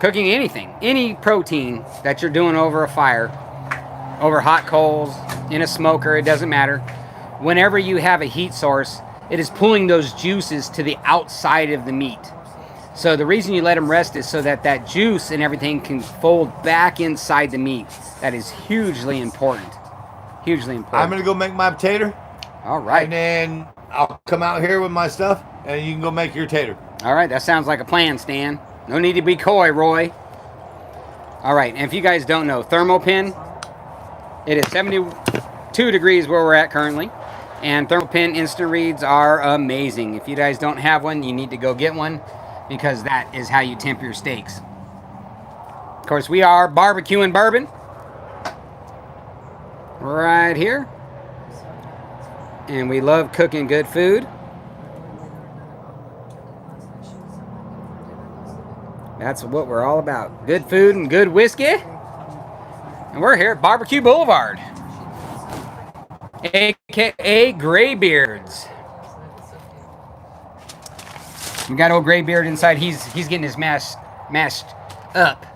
cooking anything, any protein that you're doing over a fire, over hot coals, in a smoker, it doesn't matter. Whenever you have a heat source, it is pulling those juices to the outside of the meat. So the reason you let them rest is so that that juice and everything can fold back inside the meat. That is hugely important. Hugely important. I'm going to go make my potato. All right. And then I'll come out here with my stuff, and you can go make your tater. All right, that sounds like a plan, Stan. No need to be coy, Roy. All right, and if you guys don't know, Thermopin, it is 72 degrees where we're at currently. And Thermopin instant reads are amazing. If you guys don't have one, you need to go get one, because that is how you temp your steaks. Of course, we are Barbecue and Bourbon. Right here. And we love cooking good food. That's what we're all about. Good food and good whiskey. And we're here at Barbecue Boulevard, a.k.a. Greybeards. We got old Greybeard inside. He's getting his mashed up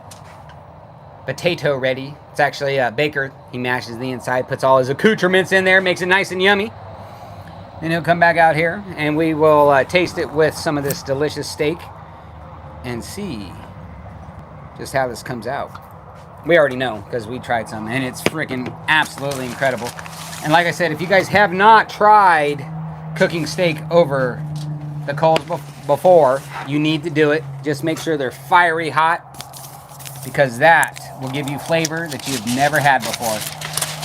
potato ready. It's actually a baker. He mashes the inside, puts all his accoutrements in there, makes it nice and yummy. Then he'll come back out here, and we will taste it with some of this delicious steak and see just how this comes out. We already know, because we tried some, and it's freaking absolutely incredible. And like I said, if you guys have not tried cooking steak over the coals before, you need to do it. Just make sure they're fiery hot, because that will give you flavor that you've never had before.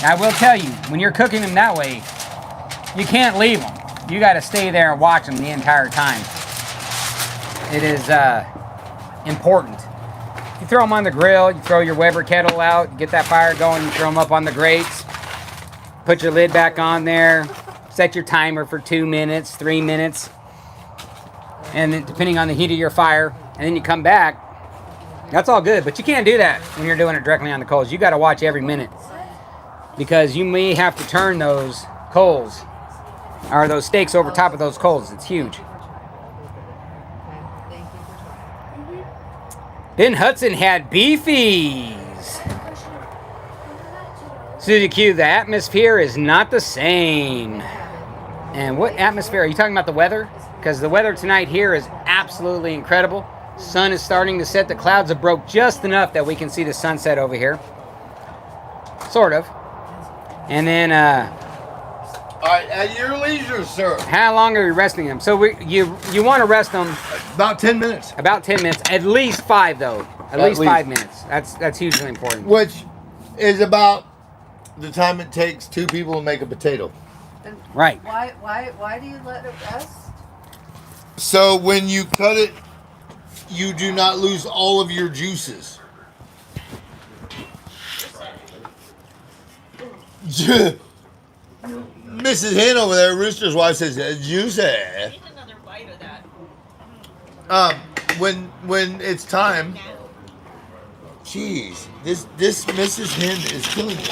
Now, I will tell you, when you're cooking them that way, you can't leave them. You got to stay there and watch them the entire time. It is important. You throw them on the grill, you throw your Weber kettle out, get that fire going, you throw them up on the grates, put your lid back on there, set your timer for 2 minutes, 3 minutes, and then depending on the heat of your fire, and then you come back. That's all good, but you can't do that when you're doing it directly on the coals. You got to watch every minute, because you may have to turn those coals, or those steaks over top of those coals. It's huge. Ben Hudson had beefies. Suzy Q, the atmosphere is not the same. And what atmosphere? Are you talking about the weather? Because the weather tonight here is absolutely incredible. Sun is starting to set. The clouds have broke just enough that we can see the sunset over here. Sort of. And then, all right, at your leisure, sir. How long are we resting them? So you want to rest them About 10 minutes. about 10 minutes. At least 5, though. At least 5 minutes. That's hugely important. Which is about the time it takes 2 people to make a potato. And Right. Why do you let it rest? So when you cut it, you do not lose all of your juices. Mrs. Hen over there, Rooster's wife, says, juicy. Need another bite of that. When it's time, jeez, this Mrs. Hen is killing me.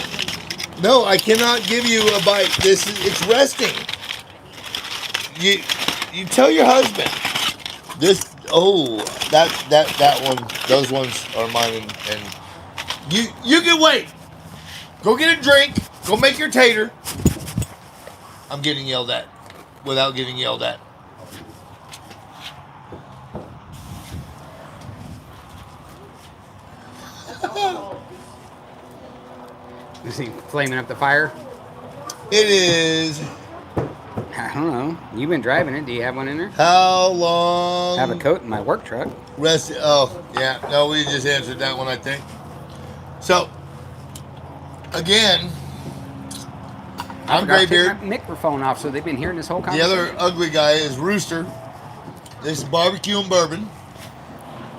No, I cannot give you a bite. It's resting. You tell your husband. That one, those ones are mine, and you can wait. Go get a drink. Go make your tater. I'm getting yelled at without getting yelled at. Is he flaming up the fire? It is. I don't know. You've been driving it. Do you have one in there? How long? I have a coat in my work truck. Rest. Oh, yeah. No, we just answered that one, I think. So, again, I'm I forgot to Graybeard. take my microphone off, so they've been hearing this whole The conversation. other ugly guy is Rooster. This is Barbecue and Bourbon,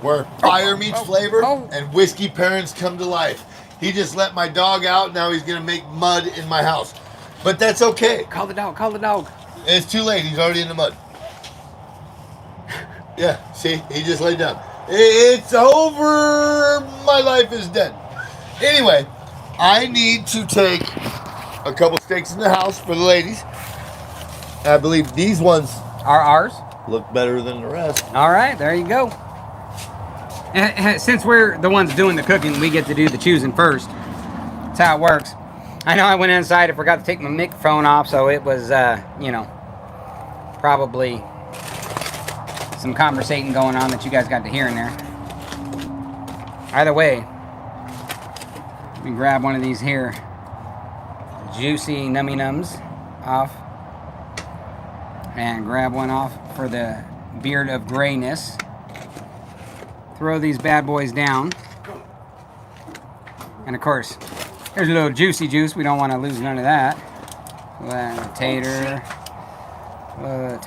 where fire meets flavor and whiskey parents come to life. He just let my dog out. Now he's going to make mud in my house. But that's okay. Call the dog. Call the dog. It's too late. He's already in the mud. Yeah, see? He just laid down. It's over. My life is dead. Anyway, I need to take a couple steaks in the house for the ladies. I believe these ones Are ours? look better than the rest. All right, there you go. Since we're the ones doing the cooking, we get to do the choosing first. That's how it works. I know I went inside and forgot to take my microphone off, so it was, probably some conversating going on that you guys got to hear in there. Either way, let me grab one of these here juicy nummy nums off, and grab one off for the beard of grayness. Throw these bad boys down, and of course there's a little juicy juice. We don't want to lose none of that. Tater, a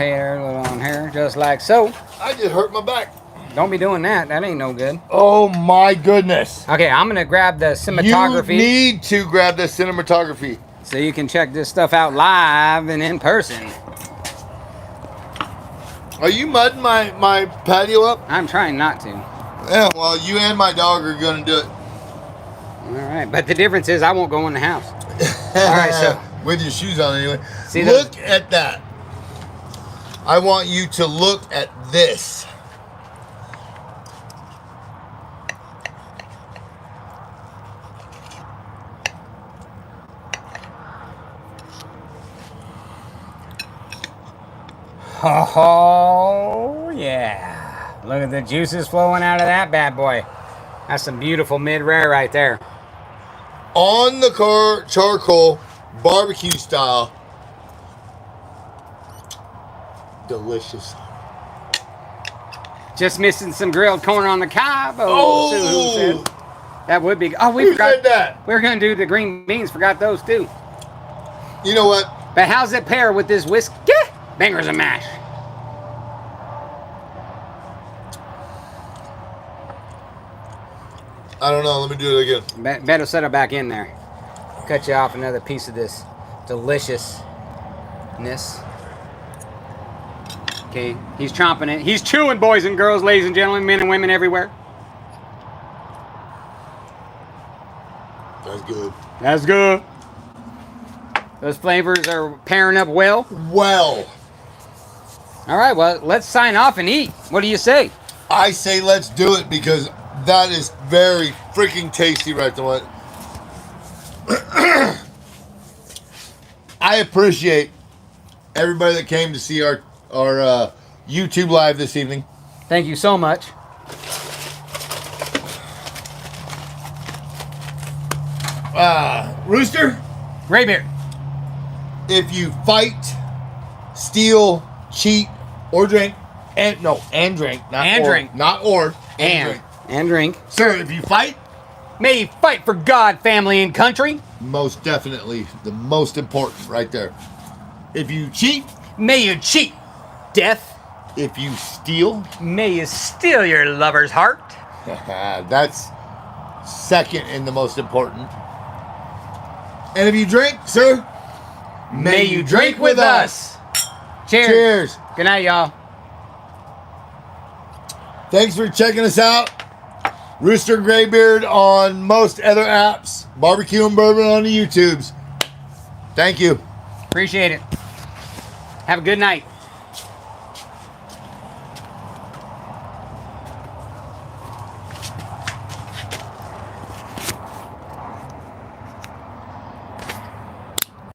little on here, just like so. I just hurt my back. Don't be doing that. That ain't no good. Oh my goodness. Okay, I'm gonna grab the cinematography. You need to grab the cinematography. So you can check this stuff out live and in person. Are you mudding my patio up? I'm trying not to. Yeah, well, you and my dog are going to do it. All right, but the difference is I won't go in the house. All right, so with your shoes on anyway. See look at that. I want you to look at this. Oh, yeah. Look at the juices flowing out of that bad boy. That's some beautiful mid-rare right there. On the charcoal, barbecue style. Delicious. Just missing some grilled corn on the cob. Oh! Sue said. That would be... Oh, we Who forgot said that? We were going to do the green beans. Forgot those, too. You know what? But how's it pair with this whiskey? Bangers and mash. I don't know. Let me do it again. Better set it back in there. Cut you off another piece of this deliciousness. Okay, he's chomping it. He's chewing, boys and girls, ladies and gentlemen, men and women everywhere. That's good. That's good. Those flavors are pairing up well. Well, All right, well, let's sign off and eat. What do you say? I say let's do it because that is very freaking tasty right there. I appreciate everybody that came to see our YouTube live this evening. Thank you so much. Rooster, Graybeard. if you fight, steal, cheat, or drink, and drink, not And or, drink. not or, drink. And drink. Sir, if you fight, May you fight for God, family, and country. most definitely the most important right there. If you cheat, May you cheat, death. if you steal, May you steal your lover's heart. that's second and the most important. And if you drink, sir, May you drink with us. Cheers. Cheers. Good night, y'all. Thanks for checking us out. Rooster Graybeard on most other apps. Barbecue and Bourbon on the YouTubes. Thank you. Appreciate it. Have a good night.